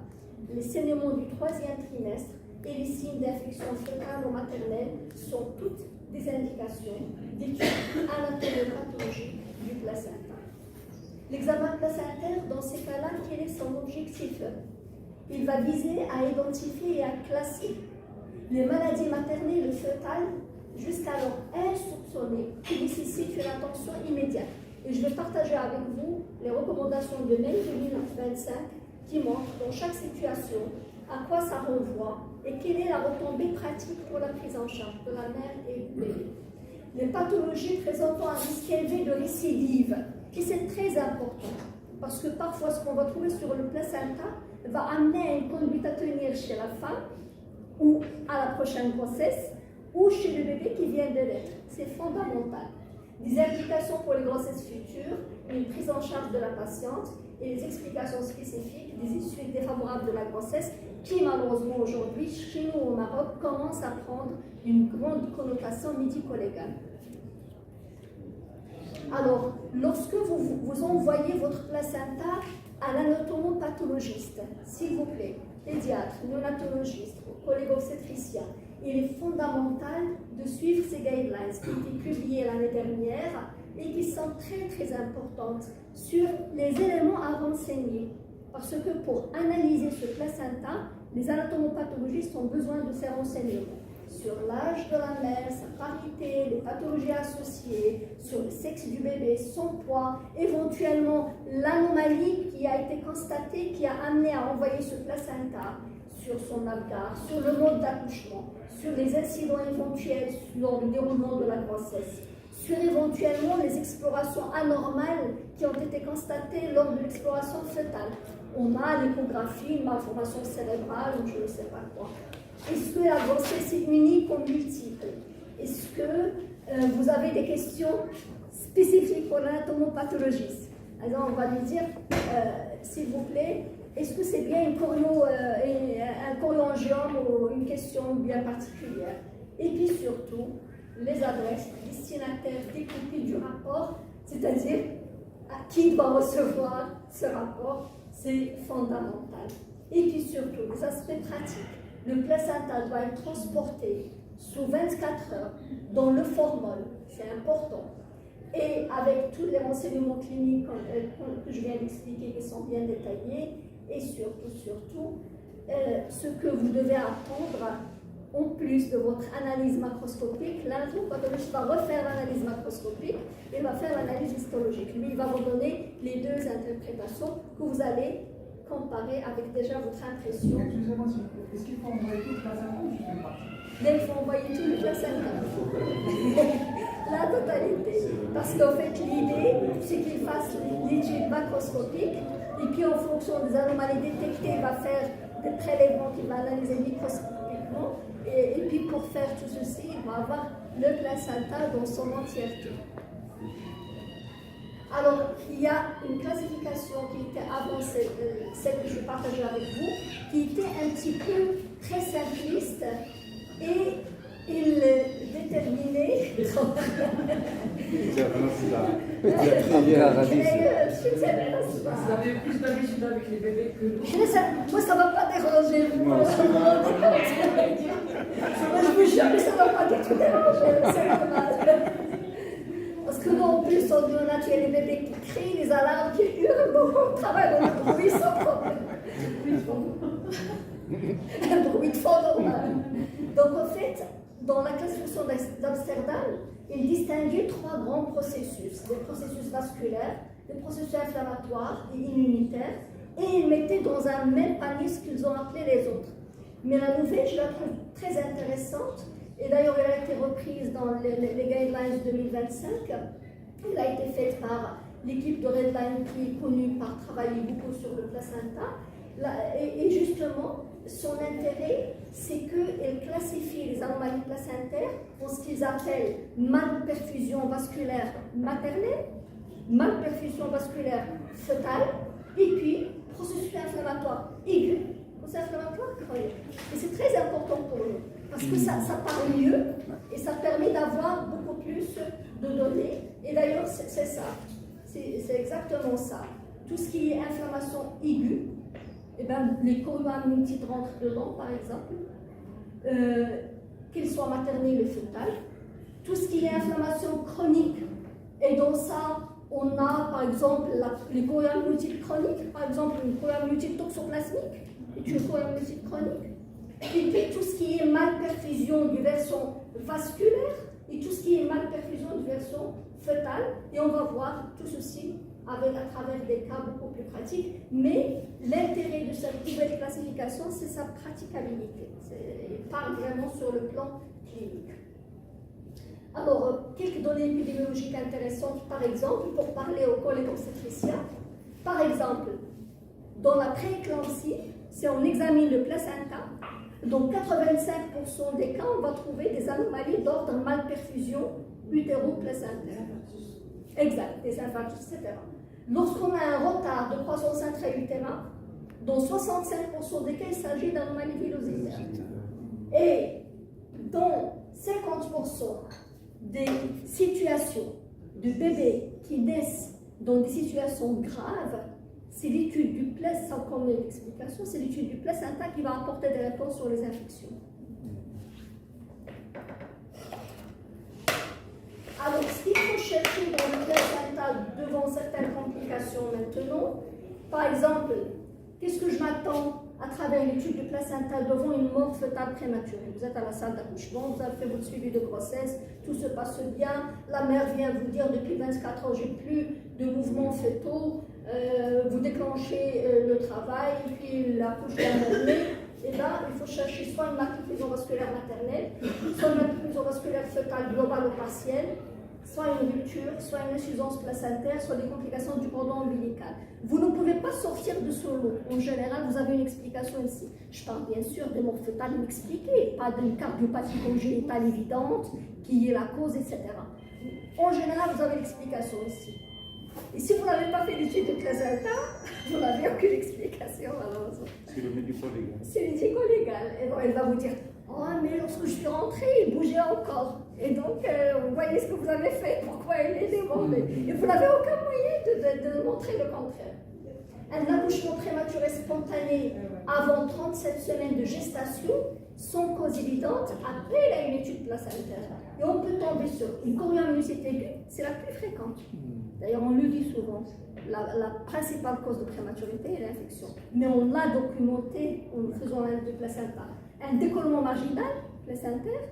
Les saignements du 3e trimestre et les signes d'infection fœtale ou maternelle sont toutes des indications d'études anatomopathologiques du placenta. L'examen placentaire, dans ces cas-là, quel est son objectif? Il va viser à identifier et à classer les maladies maternelles fœtales jusqu'alors insoupçonnées qui nécessitent une attention immédiate. Et je vais partager avec vous les recommandations de mai 2025 qui montrent dans chaque situation à quoi ça renvoie et quelle est la retombée pratique pour la prise en charge de la mère et du bébé. Les pathologies présentant un risque élevé de récidive, et c'est très important, parce que parfois ce qu'on va trouver sur le placenta va amener à une conduite à tenir chez la femme, ou à la prochaine grossesse, ou chez le bébé qui vient de naître. C'est fondamental. Des indications pour les grossesses futures, une prise en charge de la patiente et les explications spécifiques des issues défavorables de la grossesse qui, malheureusement aujourd'hui, chez nous au Maroc, commencent à prendre une grande connotation médico-légale. Alors, lorsque vous envoyez votre placenta à l'anatomopathologiste, s'il vous plaît, pédiatre, néonatologiste, collègue-obstétricien, il est fondamental de suivre ces guidelines qui ont été publiées l'année dernière et qui sont très très importantes sur les éléments à renseigner. Parce que pour analyser ce placenta, les anatomopathologistes ont besoin de ces renseignements sur l'âge de la mère, sa parité, les pathologies associées, sur le sexe du bébé, son poids, éventuellement l'anomalie qui a été constatée, qui a amené à envoyer ce placenta, sur son agar, sur le mode d'accouchement, sur les incidents éventuels lors du déroulement de la grossesse, sur éventuellement les explorations anormales qui ont été constatées lors de l'exploration fœtale. On a l'échographie, une malformation cérébrale ou je ne sais pas quoi. Est-ce que la grossesse est unique ou multiple? Est-ce que vous avez des questions spécifiques pour l'anatomopathologiste? Alors on va lui dire, s'il vous plaît, est-ce que c'est bien un chorioangiome ou une question bien particulière? Et puis surtout, les adresses destinataires des copies du rapport, c'est-à-dire à qui doit recevoir ce rapport, c'est fondamental. Et puis surtout, les aspects pratiques. Le placenta doit être transporté sous 24 heures dans le formol, c'est important. Et avec tous les renseignements cliniques que je viens d'expliquer qui sont bien détaillés, et surtout, ce que vous devez apprendre, en plus de votre analyse macroscopique, l'anatomopathologiste va refaire l'analyse macroscopique et va faire l'analyse histologique. Lui, il va vous donner les deux interprétations que vous allez comparer avec déjà votre impression. Excusez-moi, est-ce qu'il faut envoyer tout le placenta ou juste une partie? Il faut envoyer tout le placenta. La totalité. Parce qu'en fait, l'idée, c'est qu'il fasse l'étude macroscopique et puis en fonction des anomalies détectées, il va faire des prélèvements qu'il va analyser microscopiquement. Et puis pour faire tout ceci, il va avoir le placenta dans son entièreté. Alors, il y a une classification qui était avancée, celle que je vais partager avec vous, qui était un petit peu très simpliste et il déterminait. Vous avez plus d'habitude avec les bébés que nous. Moi, ça ne va pas déranger. Moi, je vous jure que ça ne va pas du tout déranger. C'est normal. Parce que nous, en plus, on a tué les bébés qui crient, les alarmes qui hurlent, on travaille dans le bruit sans problème. Un bruit de fond normal. Donc, en fait, dans la classification d'Amsterdam, il distinguait trois grands processus. Des processus vasculaires, des processus inflammatoires et immunitaires, et ils mettaient dans un même panier ce qu'ils ont appelé les autres. Mais la nouvelle, je la trouve très intéressante, et d'ailleurs elle a été reprise dans les Guidelines 2025. Elle a été faite par l'équipe de Redline qui est connue par travailler beaucoup sur le placenta. Et justement, son intérêt, c'est qu'elle classifie les anomalies placentaires en ce qu'ils appellent malperfusion vasculaire maternelle, malperfusion vasculaire fœtale, et puis processus inflammatoire aigu, processus inflammatoire chronique. Et c'est très important pour nous, parce que ça parle mieux et ça permet d'avoir beaucoup plus de données. Et d'ailleurs, c'est ça, c'est exactement ça. Tout ce qui est inflammation aiguë, eh ben, les chorioamnionites rentrent dedans, par exemple, qu'ils soient maternels ou fœtales. Tout ce qui est inflammation chronique, et dans ça, on a par exemple les chorioamnionites chroniques, par exemple une chorioamnioniite toxoplasmique, est une chorioamnioniite chronique. Et puis tout ce qui est malperfusion du versant vasculaire, et tout ce qui est malperfusion du versant fœtal, et on va voir tout ceci à travers des cas beaucoup plus pratiques, mais l'intérêt de cette nouvelle classification, c'est sa praticabilité. Il parle vraiment sur le plan clinique. Alors, quelques données épidémiologiques intéressantes, par exemple, pour parler aux collègues obstétriciens. Par exemple, dans la prééclampsie, si on examine le placenta, dans 85% des cas, on va trouver des anomalies d'ordre malperfusion utéro-placentaire. Exact, des infarctus, etc. Lorsqu'on a un retard de croissance intra-utérin, dans 65% des cas, il s'agit d'anomalies villositaires. Et dans 50% des situations de bébés qui naissent dans des situations graves, c'est l'étude du placenta, sans qu'on ait l'explication, c'est l'étude du placenta qui va apporter des réponses sur les infections. Alors, ce qu'il faut chercher dans le placenta devant certaines complications maintenant, par exemple, qu'est-ce que je m'attends à travers l'étude du placenta devant une mort fœtale prématurée? Vous êtes à la salle d'accouchement, vous avez fait votre suivi de grossesse, tout se passe bien, la mère vient vous dire depuis 24 heures, j'ai plus de mouvements fœtaux, vous déclenchez le travail, puis l'accouchement terminé. Et là, il faut chercher soit une malperfusion vasculaire maternelle, soit une malperfusion vasculaire fœtale globale ou partielle, soit une rupture, soit une insuffisance placentaire, soit des complications du cordon ombilical. Vous ne pouvez pas sortir de ce lot. En général, vous avez une explication ici. Je parle bien sûr des morts fœtales inexpliquées, pas d'une cardiopathie congénitale évidente qui est la cause, etc. En général, vous avez l'explication ici. Et si vous n'avez pas fait l'étude de placenta, vous n'avez aucune explication, malheureusement. C'est le médico-légal. C'est le médico-légal. Et donc, elle va vous dire, oh, mais lorsque je suis rentrée, il bougeait encore. Et donc, vous voyez ce que vous avez fait, pourquoi elle est débordée. Et vous n'avez aucun moyen de montrer le contraire. Un accouchement prématuré spontané avant 37 semaines de gestation, sans cause évidente, appelle à une étude placentaire. Et on peut tomber sur une chorioamnioniite aiguë, c'est la plus fréquente. D'ailleurs, on le dit souvent, la principale cause de prématurité est l'infection. Mais on l'a documenté en faisant un de placenta. Un décollement marginal placentaire,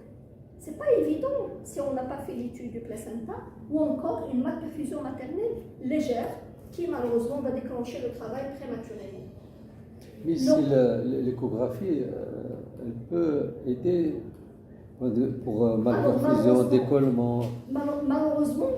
c'est pas évident si on n'a pas fait l'étude du placenta, ou encore une malperfusion maternelle légère qui malheureusement va déclencher le travail prématuré. Mais si l'échographie, elle peut aider pour malperfusion, décollement. Malheureusement,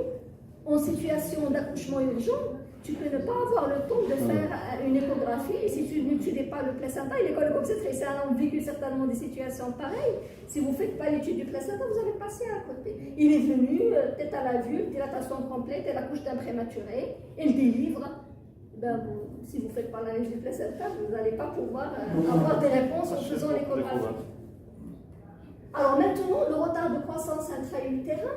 en situation d'accouchement urgent, tu peux ne pas avoir le temps de faire une échographie. Et si tu n'étudies pas le placenta, et les collègues obstétriciens ont vécu certainement des situations pareilles. Si vous ne faites pas l'étude du placenta, vous allez passer à côté. Il est venu, tête à la vue, dilatation complète, elle accouche d'un prématuré, elle délivre si vous ne faites pas l'analyse du placenta, vous n'allez pas pouvoir avoir des réponses en faisant l'échographie. Alors maintenant, le retard de croissance intra-utérin,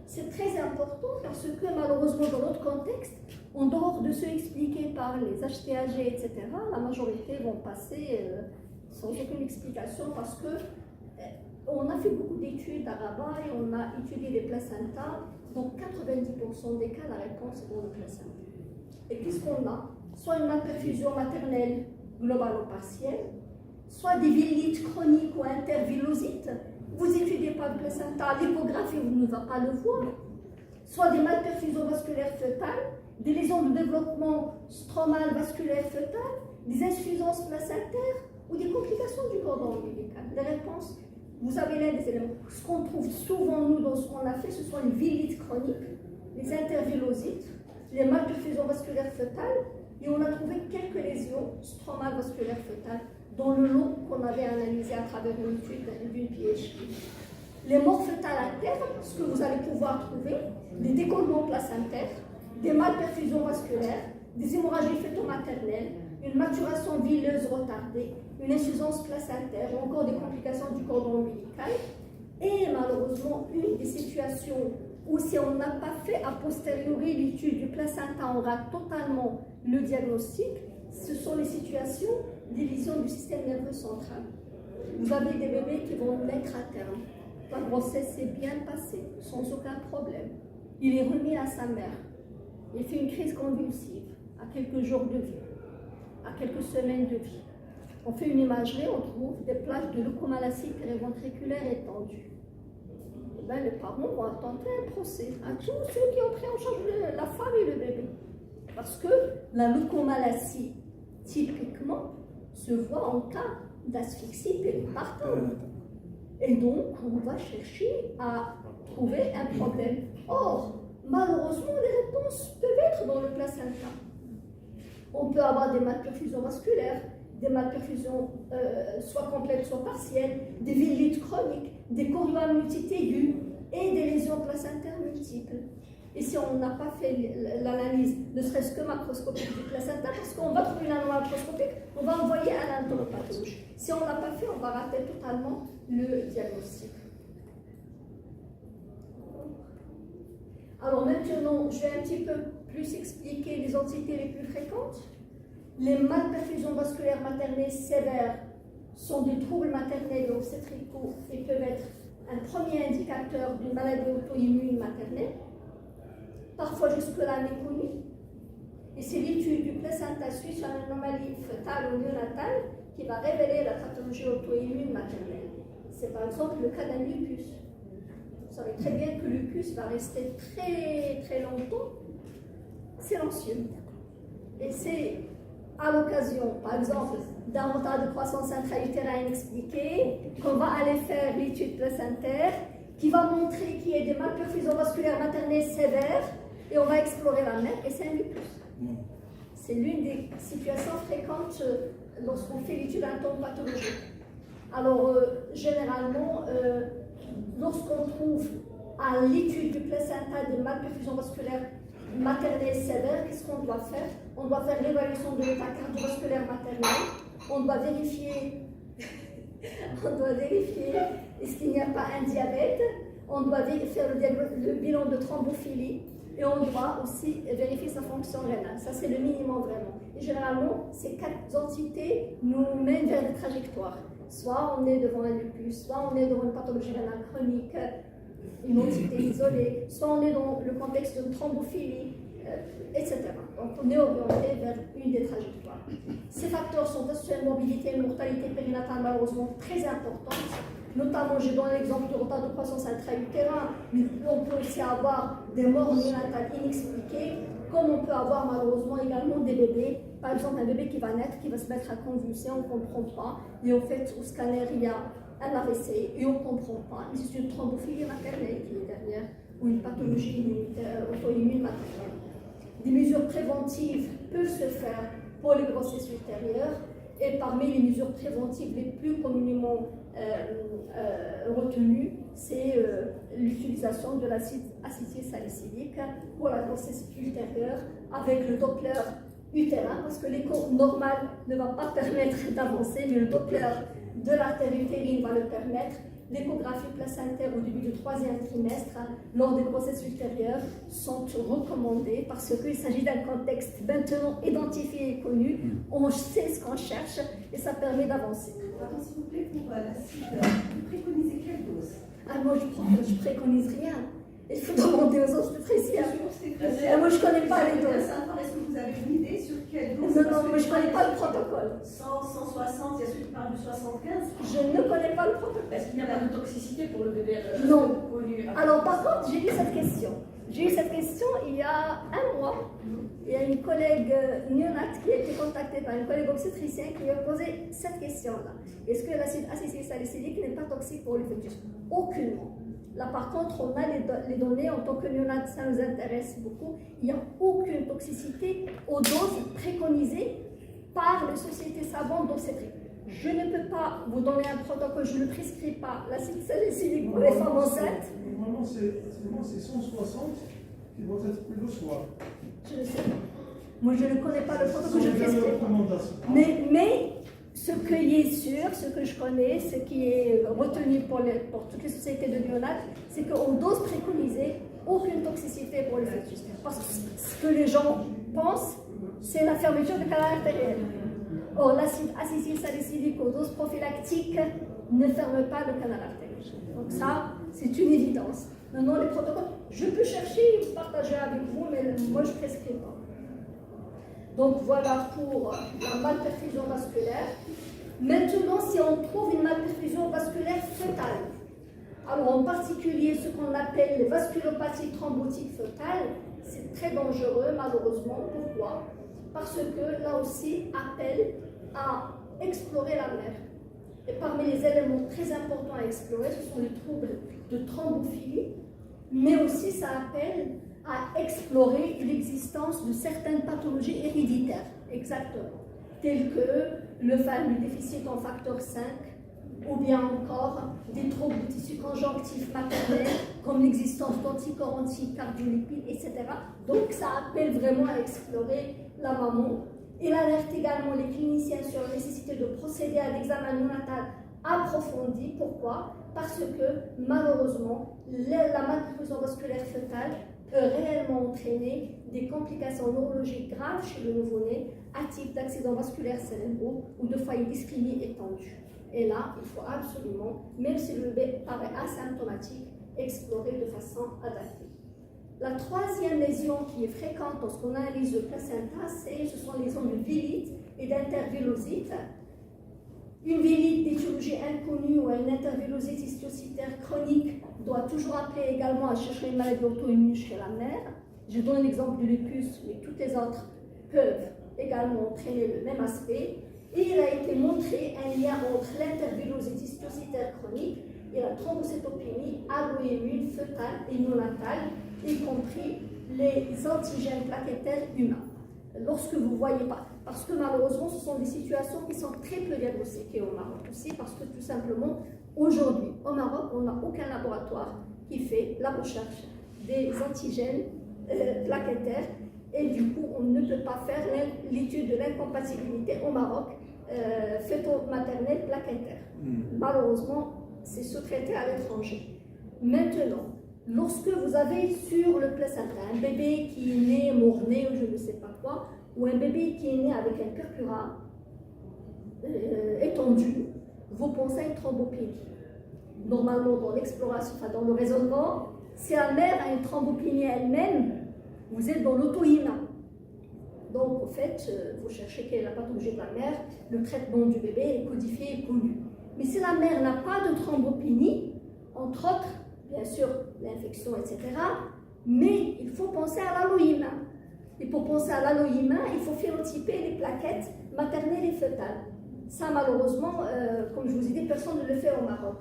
c'est très important parce que malheureusement dans notre contexte, en dehors de ceux expliqués par les HTAG, etc., la majorité vont passer sans aucune explication parce que on a fait beaucoup d'études à Rabat et on a étudié les placentas. Dans 90% des cas, la réponse est dans le placenta. Et qu'est-ce qu'on a? Soit une malperfusion maternelle globale ou partielle, soit des villites chroniques ou intervillosites. Vous n'étudiez pas le placenta, l'échographie, vous ne va pas le voir. Soit des malperfusions vasculaires fœtales, des lésions de développement stromal vasculaire fœtal, des insuffisances placentaires ou des complications du cordon ombilical. Les réponses, vous avez là des éléments. Ce qu'on trouve souvent, nous, dans ce qu'on a fait, ce sont les villites chroniques, les intervillosites, les malperfusions vasculaires fœtales, et on a trouvé quelques lésions stromales vasculaires fœtales dans le lot qu'on avait analysé à travers une étude d'une PhD. Les morts fœtales à terme, ce que vous allez pouvoir trouver, des décollements placentaires, des malperfusions vasculaires, des hémorragies fœto-maternelles, une maturation villeuse retardée, une insuffisance placentaire ou encore des complications du cordon ombilical. Et malheureusement, une des situations où si on n'a pas fait a posteriori l'étude du placenta, on rate totalement le diagnostic, ce sont les situations des lésions du système nerveux central. Vous avez des bébés qui vont naître à terme. La grossesse s'est bien passée, sans aucun problème. Il est remis à sa mère. Il fait une crise convulsive, à quelques jours de vie, à quelques semaines de vie. On fait une imagerie, on trouve des plaques de leucomalacie périventriculaire étendues. Et bien, les parents vont tenter un procès à tous ceux qui ont pris en charge la femme et le bébé. Parce que la leucomalacie, typiquement, se voit en cas d'asphyxie péripartale. Et donc, on va chercher à trouver un problème. Or, malheureusement, les réponses peuvent être dans le placenta. On peut avoir des malperfusions vasculaires, des malperfusions soit complètes, soit partielles, des villites chroniques, des chorioamnionites aiguës et des lésions placentaires multiples. Et si on n'a pas fait l'analyse, ne serait-ce que macroscopique du placenta, parce qu'on va trouver une anomalie macroscopique, on va envoyer à l'entomopathologie. Si on ne l'a pas fait, on va rater totalement le diagnostic. Alors maintenant, je vais un petit peu plus expliquer les entités les plus fréquentes. Les malperfusions vasculaires maternelles sévères sont des troubles maternels et obstétricaux et peuvent être un premier indicateur d'une maladie auto-immune maternelle, parfois jusque-là méconnue. Et c'est l'étude du placenta suisse sur l'anomalie fœtale ou néonatale qui va révéler la pathologie auto-immune maternelle. C'est par exemple le cas d'un lupus. Vous savez très bien que le lupus va rester très très longtemps silencieux. Et c'est à l'occasion, par exemple, d'un retard de croissance intra-utérin inexpliqué, qu'on va aller faire l'étude placentaire qui va montrer qu'il y a des malperfusions vasculaires maternelles sévères et on va explorer la mère et c'est un lupus. C'est l'une des situations fréquentes lorsqu'on fait l'étude anatomopatologique. Alors, généralement, lorsqu'on trouve à l'étude du placenta des malperfusions vasculaires maternelles sévères, qu'est-ce qu'on doit faire? On doit faire l'évaluation de l'état cardiovasculaire maternel. On doit vérifier est-ce qu'il n'y a pas un diabète. On doit faire le bilan de thrombophilie. Et on doit aussi vérifier sa fonction rénale. Ça, c'est le minimum vraiment. Et généralement, ces quatre entités nous mènent vers des trajectoires. Soit on est devant un lupus, soit on est devant une pathologie rénale chronique, une entité isolée, soit on est dans le contexte de thrombophilie, etc. Donc on est orienté vers une des trajectoires. Ces facteurs sont associés à une morbidité et une mortalité périnatale malheureusement très importantes. Notamment, j'ai donné l'exemple du retard de croissance intra-utérin, mais on peut aussi avoir des morts néonatales inexpliquées, comme on peut avoir malheureusement également des bébés. Par exemple, un bébé qui va naître, qui va se mettre à convulser, on ne comprend pas. Et en fait, au scanner, il y a un AVC et on ne comprend pas. C'est une thrombophilie maternelle qui est derrière, ou une pathologie auto-immune maternelle. Des mesures préventives peuvent se faire pour les grossesses ultérieures. Et parmi les mesures préventives les plus communément retenues, c'est l'utilisation de l'acide acétylsalicylique pour la grossesse ultérieure avec le Doppler utérin, parce que l'écho normal ne va pas permettre d'avancer, mais le Doppler de l'artère utérine va le permettre. L'échographie placentaire au début du 3e trimestre, lors des grossesses ultérieures, sont recommandées parce qu'il s'agit d'un contexte maintenant identifié et connu. On sait ce qu'on cherche et ça permet d'avancer. Alors, s'il vous plaît, pour l'acide, vous préconisez quelle dose? Moi, je préconise rien. Il faut demander aux obstétriciens. Moi, je ne connais pas les doses. Est-ce que vous avez une idée sur quelle dose? Non, mais je ne connais pas le protocole. 100, 160, il y a celui qui parle du 75. Je ne connais pas le protocole. Est-ce qu'il n'y a pas de toxicité pour le bébé Non. pollu? Alors, par contre, j'ai eu cette question. J'ai eu cette question il y a un mois. Il y a une collègue néonate qui a été contactée par une collègue obstétricien qui lui a posé cette question-là. Est-ce que l'acide acétylsalicylique n'est pas toxique pour le fœtus? Aucunement. Là, par contre, on a les données en tant que néonate, ça nous intéresse beaucoup. Il n'y a aucune toxicité aux doses préconisées par les sociétés savantes d'obstétrique. Je ne peux pas vous donner un protocole, je ne prescris pas l'acide salicylique pour les femmes enceintes. Normalement, c'est 160 qui vont être plus le soir. Je ne sais pas. Moi, je ne connais pas le protocole, je C'est les prescris pas. recommandations. Mais ce qui est sûr, ce que je connais, ce qui est retenu pour toutes les sociétés de néonates, c'est qu'en dose préconisée, aucune toxicité pour le fœtus. Parce que ce que les gens pensent, c'est la fermeture du canal artériel. Or, l'acide acétylsalicylique aux doses prophylactiques ne ferme pas le canal artériel. Donc ça, c'est une évidence. Maintenant, les protocoles, je peux chercher et partager avec vous, mais moi, je ne prescris pas. Donc voilà pour la malperfusion vasculaire. Maintenant, si on trouve une malperfusion vasculaire fœtale, alors en particulier ce qu'on appelle les vasculopathies thrombotiques fœtales, c'est très dangereux malheureusement. Pourquoi? Parce que là aussi, appelle à explorer la mère. Et parmi les éléments très importants à explorer, ce sont les troubles de thrombophilie, mais aussi ça appelle à explorer l'existence de certaines pathologies héréditaires, exactement, telles que le fameux déficit en facteur 5, ou bien encore des troubles du tissu conjonctif maternel, comme l'existence d'anticorps anticardiolipides, etc. Donc ça appelle vraiment à explorer la maman. Il alerte également les cliniciens sur la nécessité de procéder à l'examen néonatal approfondi. Pourquoi? Parce que malheureusement, la malperfusion vasculaire fœtale peut réellement entraîner des complications neurologiques graves chez le nouveau-né, à type d'accidents vasculaires cérébraux ou de foyer d'ischémie étendue. Et là, il faut absolument, même si le bébé paraît asymptomatique, explorer de façon adaptée. La troisième lésion qui est fréquente lorsqu'on analyse le placenta, ce sont les lésions de vélite et d'intervillosite. Une vélite d'étiologie inconnue ou une intervillosite histiocytaire chronique doit toujours appeler également à chercher une maladie auto-immune chez la mère. Je donne l'exemple du lupus, mais toutes les autres peuvent également entraîner le même aspect. Et il a été montré un lien entre l'intervillosite histiocytaire chronique et la thrombocytopénie allo-immune fœtale et néonatale, y compris les antigènes plaquettaires humains. Lorsque vous ne voyez pas, parce que malheureusement ce sont des situations qui sont très peu diagnostiquées au Maroc aussi, parce que tout simplement aujourd'hui au Maroc on n'a aucun laboratoire qui fait la recherche des antigènes plaquettaires et du coup on ne peut pas faire l'étude de l'incompatibilité au Maroc fœto-maternelle plaquettaire. Malheureusement c'est sous-traité à l'étranger. Maintenant, lorsque vous avez sur le placenta un bébé qui est né mort-né ou je ne sais pas quoi, ou un bébé qui est né avec un purpura étendu, vous pensez à une thrombopénie. Normalement, dans l'exploration, enfin dans le raisonnement, si la mère a une thrombopénie elle-même, vous êtes dans l'auto-immun. Donc, en fait, vous cherchez quelle est la pathologie de la mère, le traitement du bébé est codifié et connu. Mais si la mère n'a pas de thrombopénie, entre autres, bien sûr, l'infection, etc., mais il faut penser à l'allo-humain. Et pour penser à l'allo-humain, il faut phénotyper les plaquettes maternelles et fœtales. Ça, malheureusement, comme je vous ai dit, personne ne le fait au Maroc.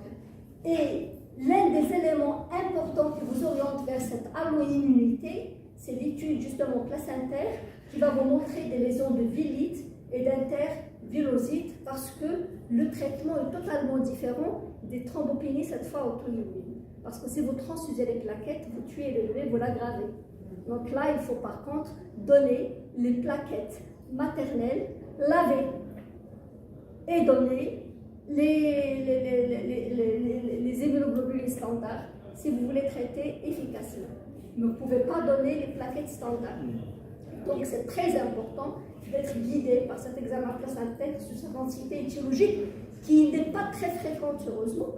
Et l'un des éléments importants qui vous oriente vers cette allo-immunité, c'est l'étude justement placentaire qui va vous montrer des lésions de vélite et d'intervillosite parce que le traitement est totalement différent des thrombopénies, cette fois auto-immunes. Parce que si vous transfusez les plaquettes, vous tuez le bébé, vous l'aggravez. Donc là, il faut par contre donner les plaquettes maternelle, laver et donner les immunoglobulines standards si vous voulez traiter efficacement. Vous ne pouvez pas donner les plaquettes standards. Donc c'est très important d'être guidé par cet examen placentaire sur sa densité étiologique qui n'est pas très fréquente heureusement.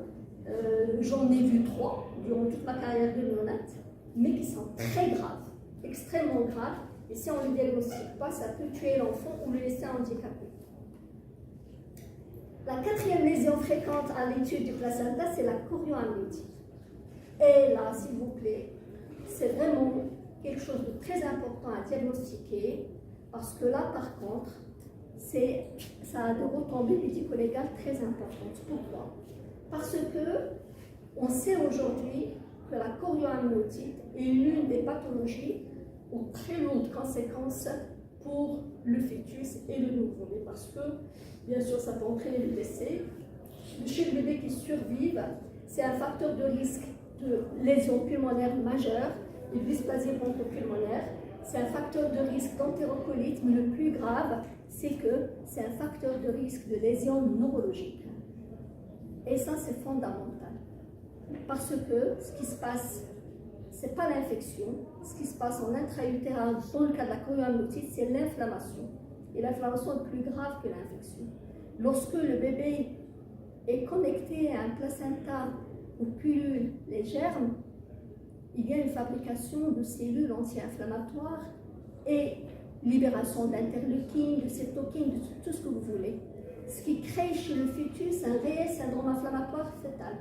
J'en ai vu 3 durant toute ma carrière de néonate, mais qui sont très graves, extrêmement graves. Et si on ne le diagnostique pas, ça peut tuer l'enfant ou le laisser handicapé. La 4e lésion fréquente à l'étude du placenta, c'est la chorioamniotite. Et là, s'il vous plaît, c'est vraiment quelque chose de très important à diagnostiquer, parce que là, par contre, ça a des retombées médico-légales très importantes. Pourquoi? Parce que on sait aujourd'hui que la chorioamniotite est l'une des pathologies aux très lourdes conséquences pour le fœtus et le nouveau-né, parce que, bien sûr, ça peut entraîner le décès. Chez le bébé qui survive, c'est un facteur de risque de lésion pulmonaire majeure, de dysplasie bronchopulmonaire. C'est un facteur de risque d'entérocolite, mais le plus grave, c'est que c'est un facteur de risque de lésion neurologique. Et ça, c'est fondamental. Parce que ce qui se passe, ce n'est pas l'infection. Ce qui se passe en intra-utérin, dans le cas de la chorioamniotite, c'est l'inflammation. Et l'inflammation est plus grave que l'infection. Lorsque le bébé est connecté à un placenta aux pilules, les germes, il y a une fabrication de cellules anti-inflammatoires et libération d'interleukines, de cytokines, de tout ce que vous voulez. Ce qui crée chez le fœtus un réel syndrome inflammatoire fœtal.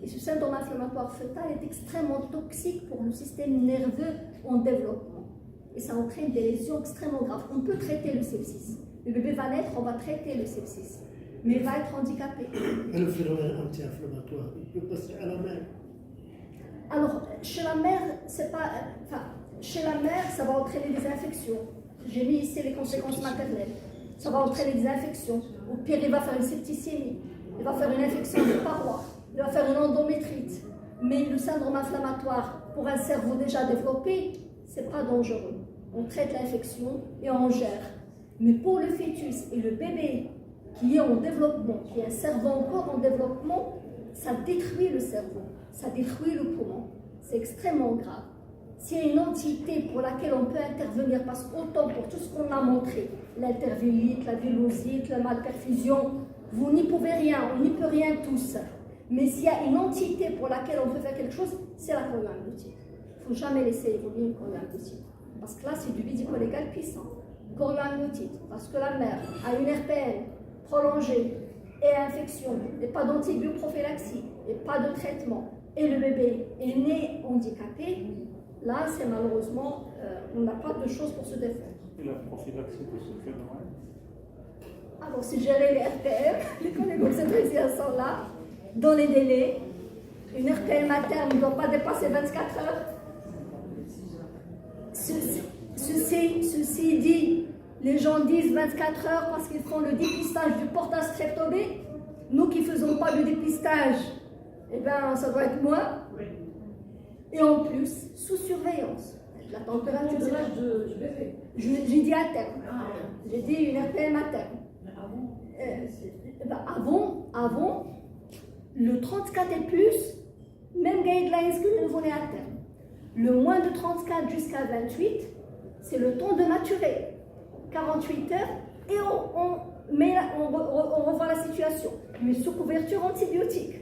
Et ce syndrome inflammatoire fœtal est extrêmement toxique pour le système nerveux en développement. Et ça entraîne des lésions extrêmement graves. On peut traiter le sepsis. Le bébé va naître, on va traiter le sepsis. Mais il va être handicapé. Le phénomène anti-inflammatoire, il peut passer à la mère. Alors, chez la mère, c'est pas. Enfin, chez la mère, ça va entraîner des infections. J'ai mis ici les conséquences maternelles. Ça va entraîner des infections. Au pire, il va faire une septicémie. Il va faire une infection des parois. Il va faire une endométrite. Mais le syndrome inflammatoire, pour un cerveau déjà développé, c'est pas dangereux. On traite l'infection et on gère. Mais pour le fœtus et le bébé qui est en développement, qui a un cerveau encore en développement, ça détruit le cerveau, ça détruit le poumon. C'est extrêmement grave. S'il y a une entité pour laquelle on peut intervenir, parce qu'autant pour tout ce qu'on a montré, l'intervélite, la vélosite, la malperfusion, vous n'y pouvez rien, on n'y peut rien tous. Mais s'il y a une entité pour laquelle on peut faire quelque chose, c'est la chorioamniotite. Il ne faut jamais laisser évoluer une chorioamniotite. Parce que là, c'est du médico-légal puissant. Chorioamniotite, parce que la mère a une RPN prolongée et infection, et pas d'antibioprophylaxie, et pas de traitement, et le bébé est né handicapé, là, c'est malheureusement, on n'a pas de choses pour se défendre. Et la prophylaxie de ce phénomène? Alors, c'est gérer les RPM, les collègues obstétriciens sont là, dans les délais. Une RPM materne ne doit pas dépasser 24 heures. Ceci dit, les gens disent 24 heures parce qu'ils font le dépistage du portage strepto B. Nous qui ne faisons pas le dépistage, eh bien, ça doit être moins. Et en plus, sous surveillance. La température de l'âge du bébé. J'ai dit à terme. J'ai dit une RPM à terme. Avant, le 34 et plus, même guidelines que nous venons à terme. Le moins de 34 jusqu'à 28, c'est le temps de maturer. 48 heures, et on revoit la situation, mais sous couverture antibiotique.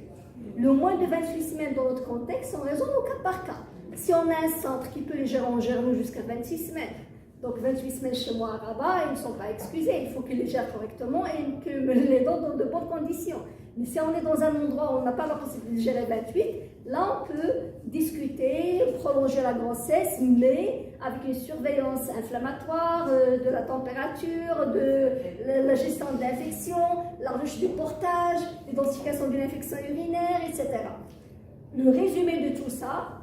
Le moins de 28 semaines dans notre contexte, on raisonne au cas par cas. Si on a un centre qui peut les gérer en germe jusqu'à 26 semaines, donc 28 semaines chez moi à Rabat, ils ne sont pas excusés, il faut qu'ils les gèrent correctement et que les donnent dans de bonnes conditions. Mais si on est dans un endroit où on n'a pas la possibilité de gérer 28, là on peut discuter, prolonger la grossesse, mais avec une surveillance inflammatoire, de la température, de la gestion de l'infection, la recherche du portage, l'identification d'une infection urinaire, etc. Le résumé de tout ça,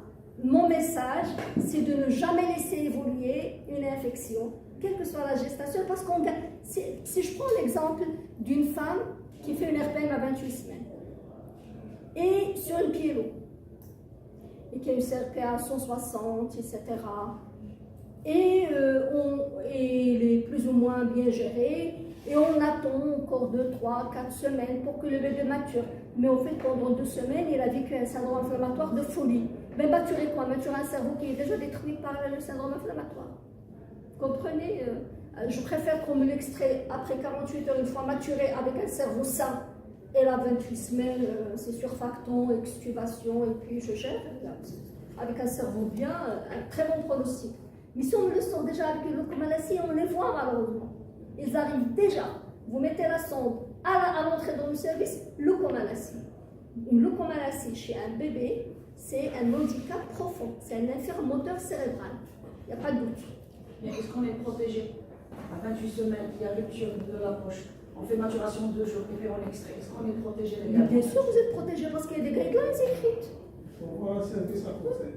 mon message, c'est de ne jamais laisser évoluer une infection, quelle que soit la gestation, parce qu'on si je prends l'exemple d'une femme qui fait une RPM à 28 semaines et sur une pyélo et qui a une CRP à 160, etc., et il est plus ou moins bien géré. Et on attend encore 2, 3, 4 semaines pour que le bébé mature. Mais au fait, pendant 2 semaines, il a vécu un syndrome inflammatoire de folie. Mais maturer quoi? Maturer un cerveau qui est déjà détruit par le syndrome inflammatoire. Vous comprenez? Je préfère qu'on me l'extrait après 48 heures, une fois maturé, avec un cerveau sain. Et là, 28 semaines, c'est surfactant, extubation, et puis je gère. Avec un cerveau bien, un très bon pronostic. Mais si on me le sort déjà avec une leucomalacie, on les voit malheureusement. Ils arrivent déjà. Vous mettez la sonde à l'entrée dans le service, leucomalacie. Une leucomalacie chez un bébé, c'est un handicap profond. C'est un infirme moteur cérébral. Il n'y a pas de doute. Mais est-ce qu'on est protégé? À 28 semaines, il y a rupture de la poche. On fait maturation 2 jours et puis on extrait. Est-ce qu'on est protégé Mais légalement? bien sûr, vous êtes protégé parce qu'il y a des guidelines écrites. Pourquoi un service à conseil?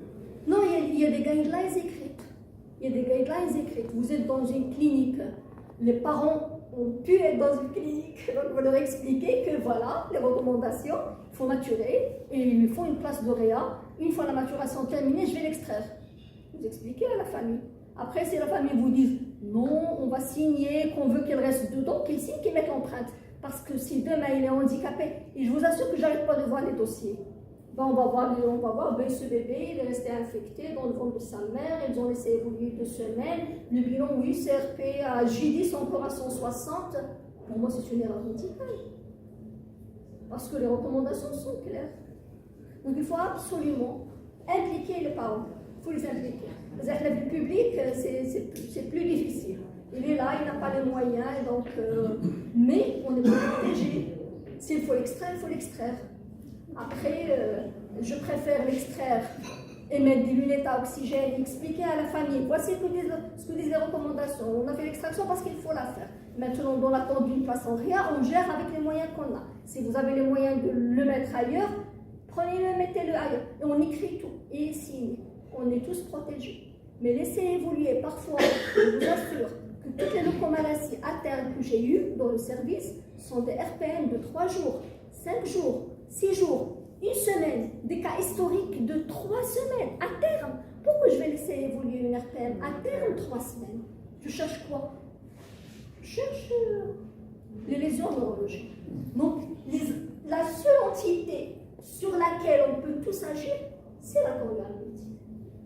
Non, il y a des guidelines écrites. Il y a des guidelines écrites. Vous êtes dans une clinique. Les parents ont pu être dans une clinique. Donc, vous leur expliquez que voilà, les recommandations, il faut maturer et il lui faut une place de réa. Une fois la maturation terminée, je vais l'extraire. Vous expliquez à la famille. Après, si la famille vous dit non, on va signer, qu'on veut qu'il reste dedans, qu'il signe, qu'il mette l'empreinte. Parce que si demain il est handicapé, et je vous assure que je n'arrête pas de voir les dossiers. Ben, on va voir, ben, ce bébé, il est resté infecté dans le ventre de sa mère, ils ont laissé évoluer 2 semaines. Le bilan, oui, CRP à J10 encore à 160. Pour moi, c'est une erreur médicale. Parce que les recommandations sont claires. Donc il faut absolument impliquer les parents. Il faut les impliquer. C'est-à-dire que la vie publique, c'est plus difficile. Il est là, il n'a pas les moyens, donc, mais on est protégé. S'il faut l'extraire, il faut l'extraire. Après, je préfère l'extraire et mettre des lunettes à oxygène et expliquer à la famille. Voici ce que disent les recommandations. On a fait l'extraction parce qu'il faut la faire. Maintenant, dans l'attente d'une place en rien, on gère avec les moyens qu'on a. Si vous avez les moyens de le mettre ailleurs, prenez-le, mettez-le ailleurs. Et on écrit tout et il signe. On est tous protégés. Mais laissez évoluer. Parfois, je vous assure que toutes les leucomalacies à terme que j'ai eues dans le service sont des RPM de 3 jours, 5 jours, 6 jours, 1 semaine, des cas historiques de 3 semaines à terme. Pourquoi je vais laisser évoluer une RPM à terme 3 semaines? Je cherche quoi? Je cherche les lésions neurologiques. Donc, la seule entité sur laquelle on peut tous agir, c'est la chorioamnésie.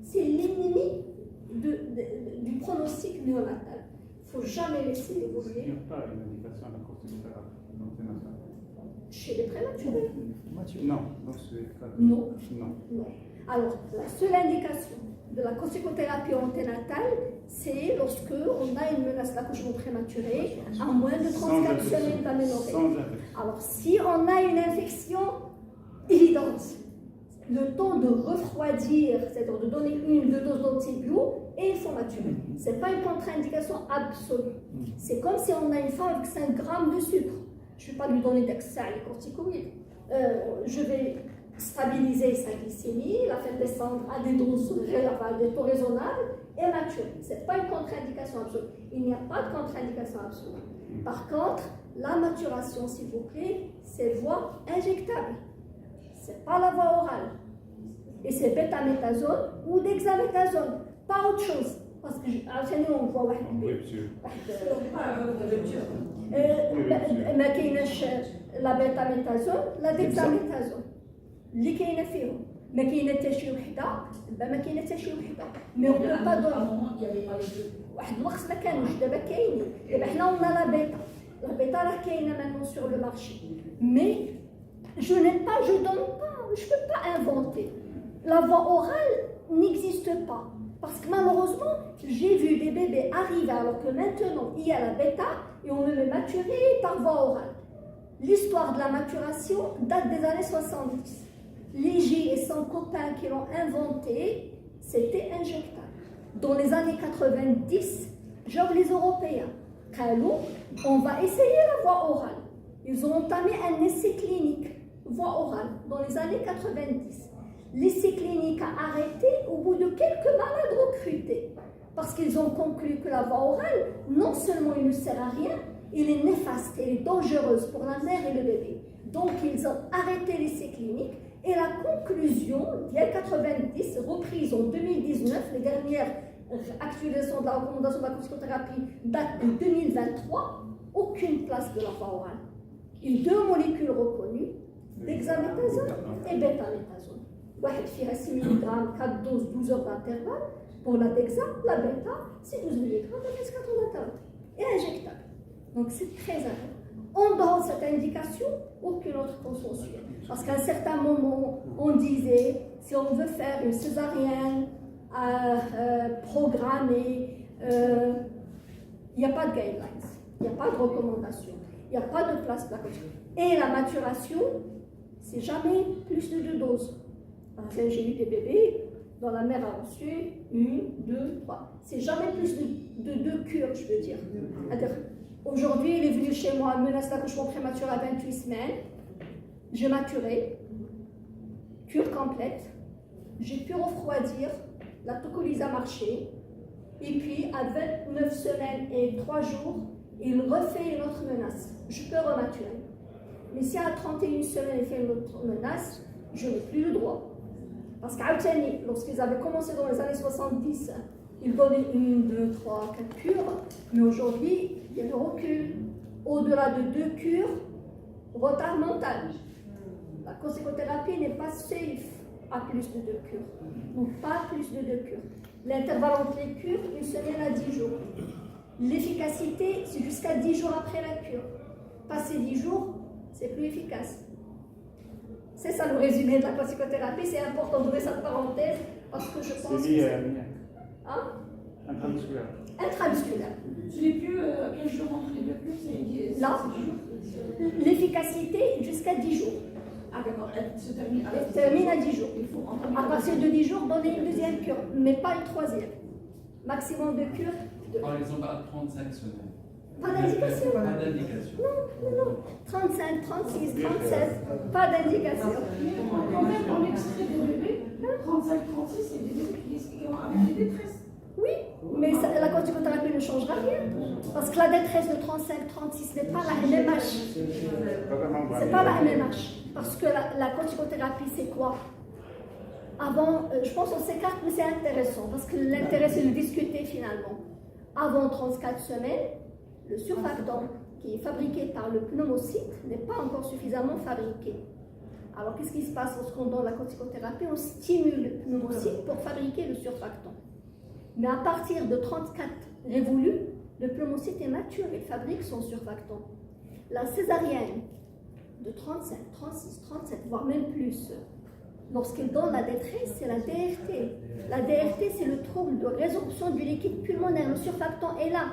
C'est l'ennemi du pronostic néonatal. Il ne faut jamais laisser Il évoluer. n'y a pas une indication à la corticothérapie dans ces matières. Chez les prématurés. Non, dans ce cas. Non. Non. Non. Alors, la seule indication de la corticothérapie anténatale, c'est lorsque on a une menace d'accouchement prématuré à moins de 34 semaines d'aménorrhée. Sans infection. Alors, si on a une infection évidente, le temps de refroidir, c'est-à-dire de donner 1 ou 2 doses d'antibio, et il faut maturer. Ce n'est pas une contre-indication absolue. C'est comme si on a une femme avec 5 grammes de sucre. Je ne vais pas lui donner d'excès les corticoïdes. Je vais stabiliser sa glycémie, la faire descendre à des doses des taux raisonnables et maturer. Ce n'est pas une contre-indication absolue. Il n'y a pas de contre-indication absolue. Par contre, la maturation, s'il vous plaît, c'est voie injectable. Ce n'est pas la voie orale. Et c'est bêta-méthasone ou dexaméthasone, pas autre chose. Parce que, on voit Rupture. ما كايناش لا بيتا-ميثازون لا ديكزاميثازون اللي كاينه فيهم ما كاينه حتى شي وحده ما كاينه حتى شي وحده مي اون بو با دون واحد الوقت ما كانوش دابا كاينين دابا حنا ونا لا بيتا راه كاينه maintenant sur le marché mais je donne pas, je peux pas inventer. La voie orale n'existe pas. Parce que malheureusement, j'ai vu des bébés arriver alors que maintenant il y a la bêta et on me met maturé par voie orale. L'histoire de la maturation date des années 70. Léger et son copain qui l'ont inventé, c'était injectable. Dans les années 90, genre les Européens, on va essayer la voie orale. Ils ont entamé un essai clinique, voie orale, dans les années 90. L'essai clinique a arrêté au bout de quelques malades recrutés parce qu'ils ont conclu que la voie orale, non seulement il ne sert à rien, il est néfaste, elle est dangereuse pour la mère et le bébé. Donc ils ont arrêté l'essai clinique et la conclusion, il y a 90, reprise en 2019, les dernières actualisation de la recommandation de la psychothérapie date de 2023, aucune place de la voie orale. Et 2 molécules reconnues, dexaméthasone et bétaméthasone. واحد فيها 6 mg, 4 doses, 12 heures d'intervalle. Pour la dexa, la bêta, c'est 12 mg de 24 heures d'intervalle. Et injectable. Donc c'est très important. En dehors de cette indication, aucune autre consensuelle. Parce qu'à un certain moment, on disait, si on veut faire une césarienne programmée, il n'y a pas de guidelines, il n'y a pas de recommandation, il n'y a pas de place de la condition. Et la maturation, c'est jamais plus de 2 doses. J'ai eu des bébés dont la mère a reçu 1, 2, 3. C'est jamais plus de 2 cures, je veux dire. Aujourd'hui, il est venu chez moi, menace d'accouchement prématuré à 28 semaines. J'ai maturé, cure complète. J'ai pu refroidir, la tocolyse a marché. Et puis, à 29 semaines et 3 jours, il refait une autre menace. Je peux rematurer. Mais si à 31 semaines, il fait une autre menace, je n'ai plus le droit. Parce qu'à lorsqu'ils avaient commencé dans les années 70, ils donnaient 1, 2, 3, 4 cures. Mais aujourd'hui, il y a le recul. Au-delà de 2 cures, retard mental. La psychothérapie n'est pas safe à plus de 2 cures. Donc pas plus de 2 cures. L'intervalle entre les cures, 1 semaine à 10 jours. L'efficacité, c'est jusqu'à 10 jours après la cure. Passer 10 jours, c'est plus efficace. C'est ça le résumé de la psychothérapie. C'est important d'ouvrir cette parenthèse parce que je pense C'est lié que à l'AMIAC. Hein? Intramusculaire. Intramusculaire. Je n'ai plus quel jour entre les 2 cures, c'est Là, l'efficacité jusqu'à 10 jours. Ah d'accord, elle se termine Elle termine à 10 jours. Il faut À partir de 10 jours, donner une deuxième cure, mais pas une troisième. Maximum de cure. Par exemple, à 35 semaines. Pas d'indication. Pas d'indication. Non. 35, 36, 37, pas d'indication. Même en extrait des bébés, 35, 36, c'est des bébés qui ont avec des détresses. Oui, mais la corticothérapie ne changera rien. Parce que la détresse de 35, 36 n'est pas la MMH. C'est pas la MMH. Parce que la corticothérapie, c'est quoi? Avant, je pense qu'on s'écarte, mais c'est intéressant. Parce que l'intérêt, c'est de discuter finalement. Avant 34 semaines, le surfactant qui est fabriqué par le pneumocyte n'est pas encore suffisamment fabriqué. Alors, qu'est-ce qui se passe lorsqu'on donne la corticothérapie? On stimule le pneumocyte pour fabriquer le surfactant. Mais à partir de 34 révolus, le pneumocyte est mature, il fabrique son surfactant. La césarienne de 35, 36, 37, voire même plus, lorsqu'elle donne la détresse, c'est la DRT. La DRT, c'est le trouble de résorption du liquide pulmonaire. Le surfactant est là.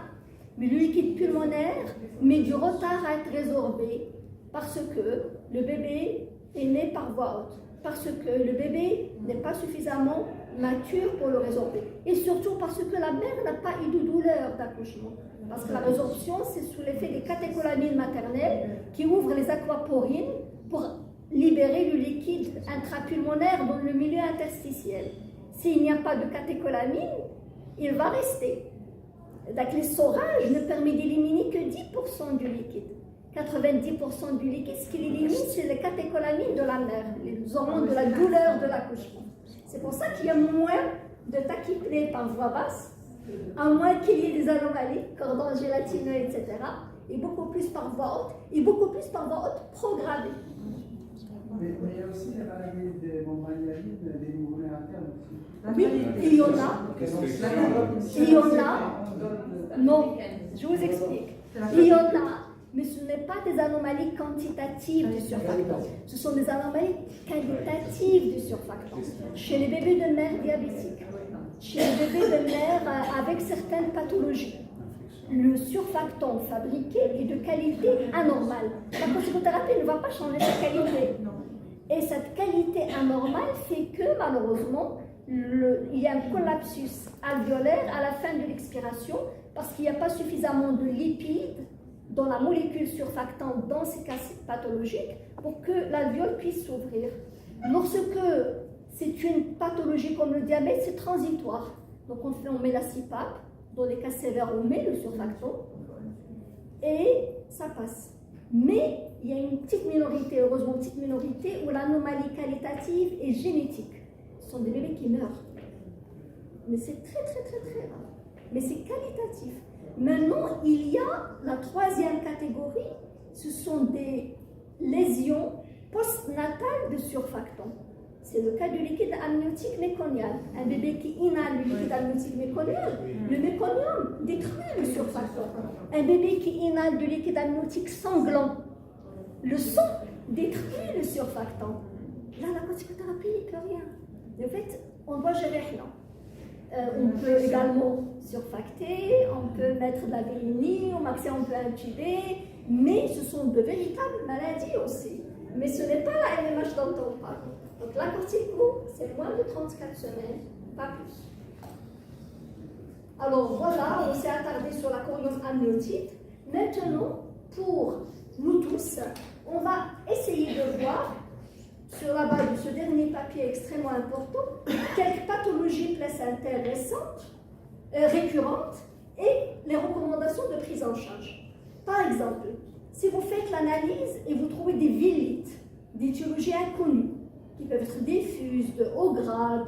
Mais le liquide pulmonaire met du retard à être résorbé parce que le bébé est né par voie haute, parce que le bébé n'est pas suffisamment mature pour le résorber. Et surtout parce que la mère n'a pas eu de douleur d'accouchement. Parce que la résorption, c'est sous l'effet des catécholamines maternelles qui ouvrent les aquaporines pour libérer le liquide intrapulmonaire dans le milieu interstitiel. S'il n'y a pas de catécholamine, il va rester. Donc les sorages ne permettent d'éliminer que 10% du liquide. 90% du liquide, ce qu'il élimine, c'est les catécholamines de la mère, les hormones de la douleur de l'accouchement. C'est pour ça qu'il y a moins de tachypnée par voie basse, à moins qu'il y ait des anomalies, cordon gélatineux, etc. Et beaucoup plus par voie haute, et beaucoup plus par voie haute programmée. Mais il y a aussi les maladies des bombardierines, des nouveau-nés à terme aussi. Oui, il y en a. Il y en a. Non, je vous explique. Il y en a, mais ce n'est pas des anomalies quantitatives du surfactant. Ce sont des anomalies qualitatives du surfactant. Chez les bébés de mère diabétiques, chez les bébés de mère avec certaines pathologies, le surfactant fabriqué est de qualité anormale. La psychothérapie ne va pas changer sa qualité. Et cette qualité anormale fait que, malheureusement, il y a un collapsus alvéolaire à la fin de l'expiration parce qu'il n'y a pas suffisamment de lipides dans la molécule surfactante dans ces cas pathologiques pour que l'alvéole puisse s'ouvrir. Lorsque c'est une pathologie comme le diabète, c'est transitoire. Donc on met la CPAP, dans les cas sévères on met le surfactant et ça passe. Mais il y a une petite minorité, heureusement une petite minorité, où l'anomalie qualitative est génétique. Ce sont des bébés qui meurent. mais c'est très très très très rare. Mais c'est qualitatif. Maintenant, il y a la troisième catégorie, ce sont des lésions postnatales de surfactants. C'est le cas du liquide amniotique méconial. Un bébé qui inhale le liquide amniotique méconial, le méconium détruit le surfactant. Un bébé qui inhale du liquide amniotique sanglant, le sang détruit le surfactant. Là, la corticothérapie n'y peut rien. En fait, on doit gérer rien. On peut également surfacter, on peut mettre de la vélinie, au maximum on peut intuber, mais ce sont de véritables maladies aussi. Mais ce n'est pas la MMH dont on parle. Donc la cortico, c'est moins de 34 semaines, pas plus. Alors voilà, on s'est attardé sur la chorion amniotite. Maintenant, pour nous tous, on va essayer de voir, sur la base de ce dernier papier extrêmement important, quelques pathologies placentaires récurrentes et les recommandations de prise en charge. Par exemple, si vous faites l'analyse et vous trouvez des villites, d'étiologie inconnue, qui peuvent être diffuses, de haut grade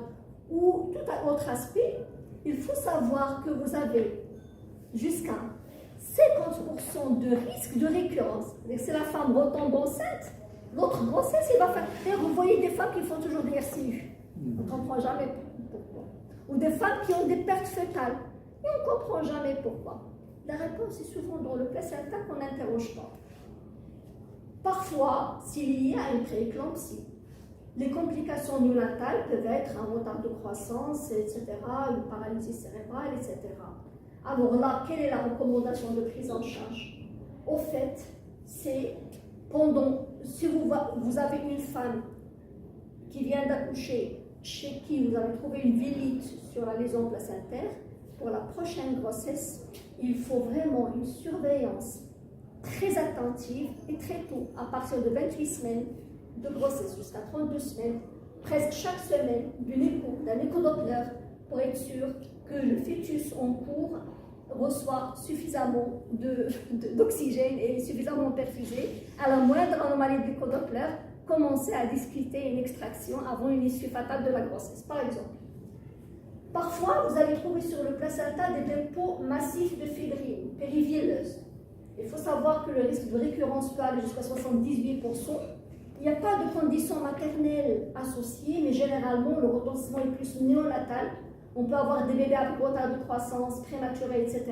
ou tout autre aspect, il faut savoir que vous avez jusqu'à 50% de risque de récurrence. Si la femme retombe enceinte, l'autre grossesse, il va faire. D'ailleurs, vous voyez des femmes qui font toujours des RCU. On ne comprend jamais pourquoi. Ou des femmes qui ont des pertes fœtales. Et on ne comprend jamais pourquoi. La réponse est souvent dans le placenta qu'on n'interroge pas. Parfois, s'il y a une prééclampsie, les complications néonatales peuvent être un retard de croissance, etc., une paralysie cérébrale, etc. Alors là, quelle est la recommandation de prise en charge? Au fait, c'est si vous avez une femme qui vient d'accoucher, chez qui vous avez trouvé une villite sur la lésion placentaire, pour la prochaine grossesse, il faut vraiment une surveillance très attentive et très tôt, à partir de 28 semaines de grossesse jusqu'à 32 semaines, presque chaque semaine, d'un échodoppler pour être sûr que le fœtus en cours reçoit suffisamment d'oxygène et suffisamment perfusé. À la moindre anomalie de l'échodoppler, commencer à discuter une extraction avant une issue fatale de la grossesse, par exemple. Parfois, vous allez trouver sur le placenta des dépôts massifs de fibrine périvielleuse. Il faut savoir que le risque de récurrence peut aller jusqu'à 78%. Il n'y a pas de condition maternelle associée, mais généralement, le retentissement est plus néonatal. On peut avoir des bébés avec retard de croissance, prématurés, etc.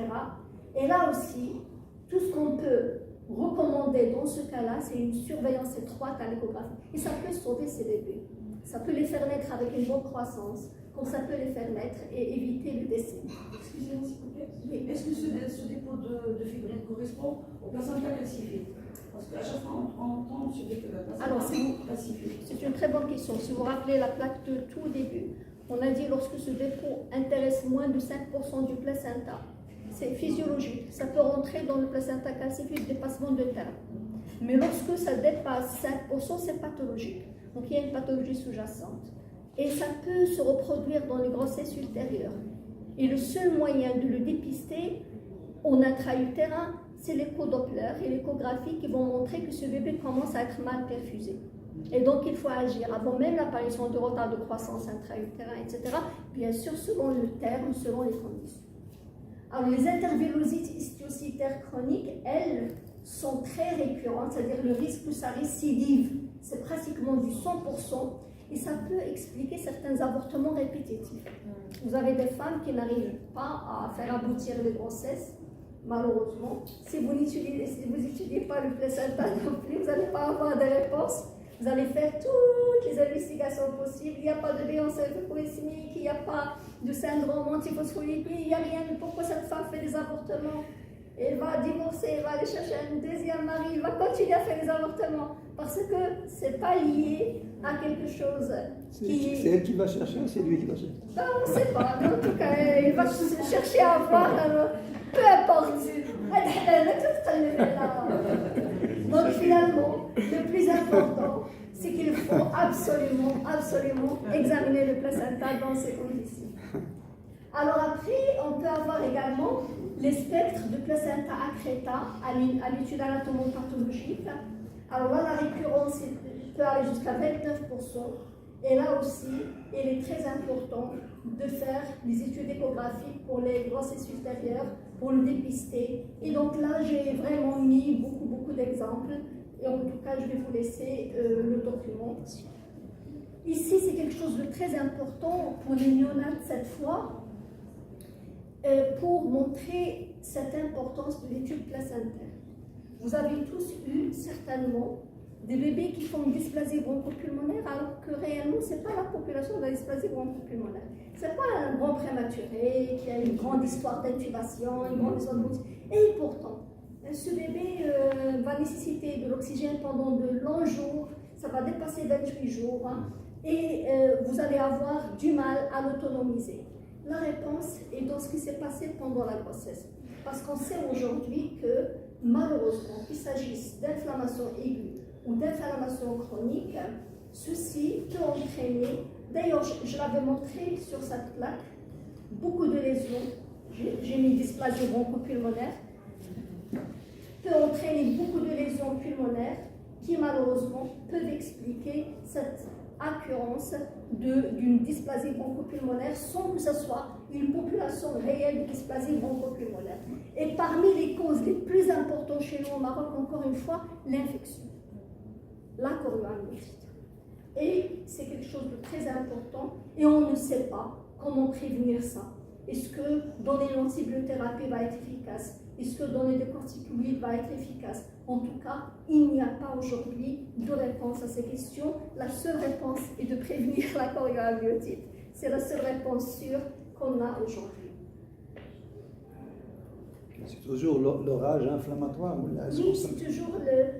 Et là aussi, tout ce qu'on peut recommander dans ce cas-là, c'est une surveillance étroite à l'échographie. Et ça peut sauver ces bébés. Ça peut les faire naître avec une bonne croissance, comme ça peut les faire naître et éviter le décès. Excusez-moi s'il vous plaît. Oui. Est-ce que ce dépôt de fibrine correspond au placenta calcifié? Parce qu'à chaque fois, on tombe sur des placenta calcifiés. C'est une très bonne question. Si vous vous rappelez la plaque de tout début, on a dit lorsque ce dépôt intéresse moins de 5% du placenta, c'est physiologique. Ça peut rentrer dans le placenta calcifié de dépassement de terme. Mais lorsque ça dépasse 5%, c'est pathologique. Donc il y a une pathologie sous-jacente. Et ça peut se reproduire dans les grossesses ultérieures. Et le seul moyen de le dépister en intra-utérin, c'est l'échodoppler et l'échographie qui vont montrer que ce bébé commence à être mal perfusé. Et donc il faut agir avant même l'apparition de retard de croissance intra-utérin, etc. Bien sûr, selon le terme, selon les conditions. Alors les intervillosites histiocytaires chroniques, elles, sont très récurrentes, c'est-à-dire le risque que ça récidive, c'est pratiquement du 100%. Et ça peut expliquer certains avortements répétitifs. Vous avez des femmes qui n'arrivent pas à faire aboutir les grossesses, malheureusement. Si vous n'étudiez pas le placenta non plus, vous n'allez pas avoir de réponse. Vous allez faire toutes les investigations possibles. Il n'y a pas de léoncéphalopoïsmique, il n'y a pas de syndrome antiphospholipidique, il n'y a rien. Mais pourquoi cette femme fait des avortements? Elle va divorcer, elle va aller chercher un deuxième mari, elle va continuer à faire des avortements. Parce que ce n'est pas lié à quelque chose qui... C'est elle qui va chercher ou c'est lui qui va chercher? Non, on ne sait pas. En tout cas, il va chercher à avoir, peu importe. Donc finalement, le plus important, c'est qu'il faut absolument examiner le placenta dans ces conditions. Alors après, on peut avoir également les spectres de placenta accreta à l'étude anatomopathologique. Alors là, la récurrence peut aller jusqu'à 29%. Et là aussi, il est très important de faire des études échographiques pour les grossesses ultérieures, pour le dépister. Et donc là, j'ai vraiment mis beaucoup d'exemples. Et en tout cas, je vais vous laisser le document. Ici, c'est quelque chose de très important pour les néonates cette fois, pour montrer cette importance de l'étude placentaire. Vous avez tous eu certainement des bébés qui font une dysplasie bronchopulmonaire alors que réellement ce n'est pas la population de la dysplasie bronchopulmonaire. Ce n'est pas un grand prématuré qui a une grande histoire d'intubation, une grande histoire de... Et pourtant, ce bébé va nécessiter de l'oxygène pendant de longs jours, ça va dépasser 28 jours, hein, et vous allez avoir du mal à l'autonomiser. La réponse est dans ce qui s'est passé pendant la grossesse. Parce qu'on sait aujourd'hui que malheureusement, qu'il s'agisse d'inflammation aiguë ou d'inflammation chronique, ceci peut entraîner, d'ailleurs je l'avais montré sur cette plaque, beaucoup de lésions, j'ai mis dysplasie bronchopulmonaire, peut entraîner beaucoup de lésions pulmonaires qui malheureusement peuvent expliquer cette occurrence d'une dysplasie bronchopulmonaire sans que ce soit une population réelle de dysplasie bronchopulmonaire. Et parmi les causes les plus importantes chez nous au Maroc, encore une fois, l'infection, la chorioamniosite. Et c'est quelque chose de très important et on ne sait pas comment prévenir ça. Est-ce que donner l'antibiothérapie va être efficace? Est-ce que donner des corticoïdes va être efficace? En tout cas, il n'y a pas aujourd'hui de réponse à ces questions. La seule réponse est de prévenir la chorioamniosite. C'est la seule réponse sûre qu'on a aujourd'hui. C'est toujours l'orage inflammatoire ou la... Oui, c'est toujours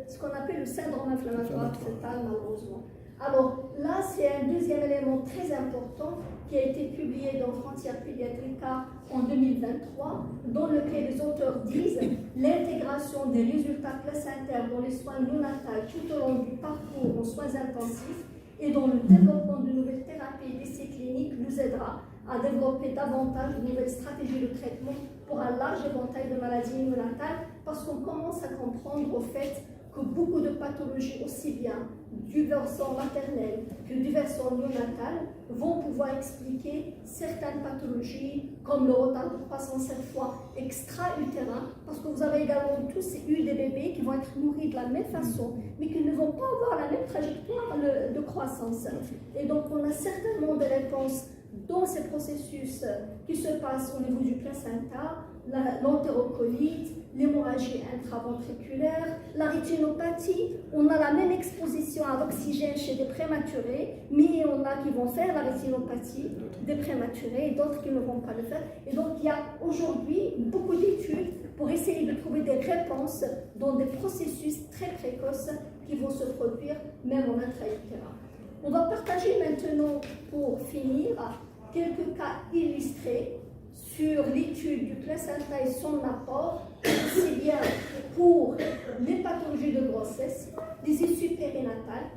ce qu'on appelle le syndrome inflammatoire fœtal, malheureusement. Alors là, c'est un deuxième élément très important qui a été publié dans Frontières Pediatrica en 2023, dans lequel les auteurs disent l'intégration des résultats placentaires dans les soins néonatals tout au long du parcours en soins intensifs et dans le développement de nouvelles thérapies et d'essais cliniques nous aidera à développer davantage de nouvelles stratégies de traitement pour un large éventail de maladies néonatales, parce qu'on commence à comprendre au fait que beaucoup de pathologies, aussi bien du versant maternel que du versant néonatal, vont pouvoir expliquer certaines pathologies comme le retard de croissance cette fois extra-utérin, parce que vous avez également tous eu des bébés qui vont être nourris de la même façon, mais qui ne vont pas avoir la même trajectoire de croissance. Et donc on a certainement des réponses dans ces processus qui se passent au niveau du placenta, l'entérocolite, l'hémorragie intraventriculaire, la rétinopathie. On a la même exposition à l'oxygène chez des prématurés, mais il y en a qui vont faire la rétinopathie des prématurés et d'autres qui ne vont pas le faire. Et donc il y a aujourd'hui beaucoup d'études pour essayer de trouver des réponses dans des processus très précoces qui vont se produire même en intra-utérin. On va partager maintenant, pour finir, quelques cas illustrés sur l'étude du placenta et son apport, aussi bien pour les pathologies de grossesse, les issues périnatales,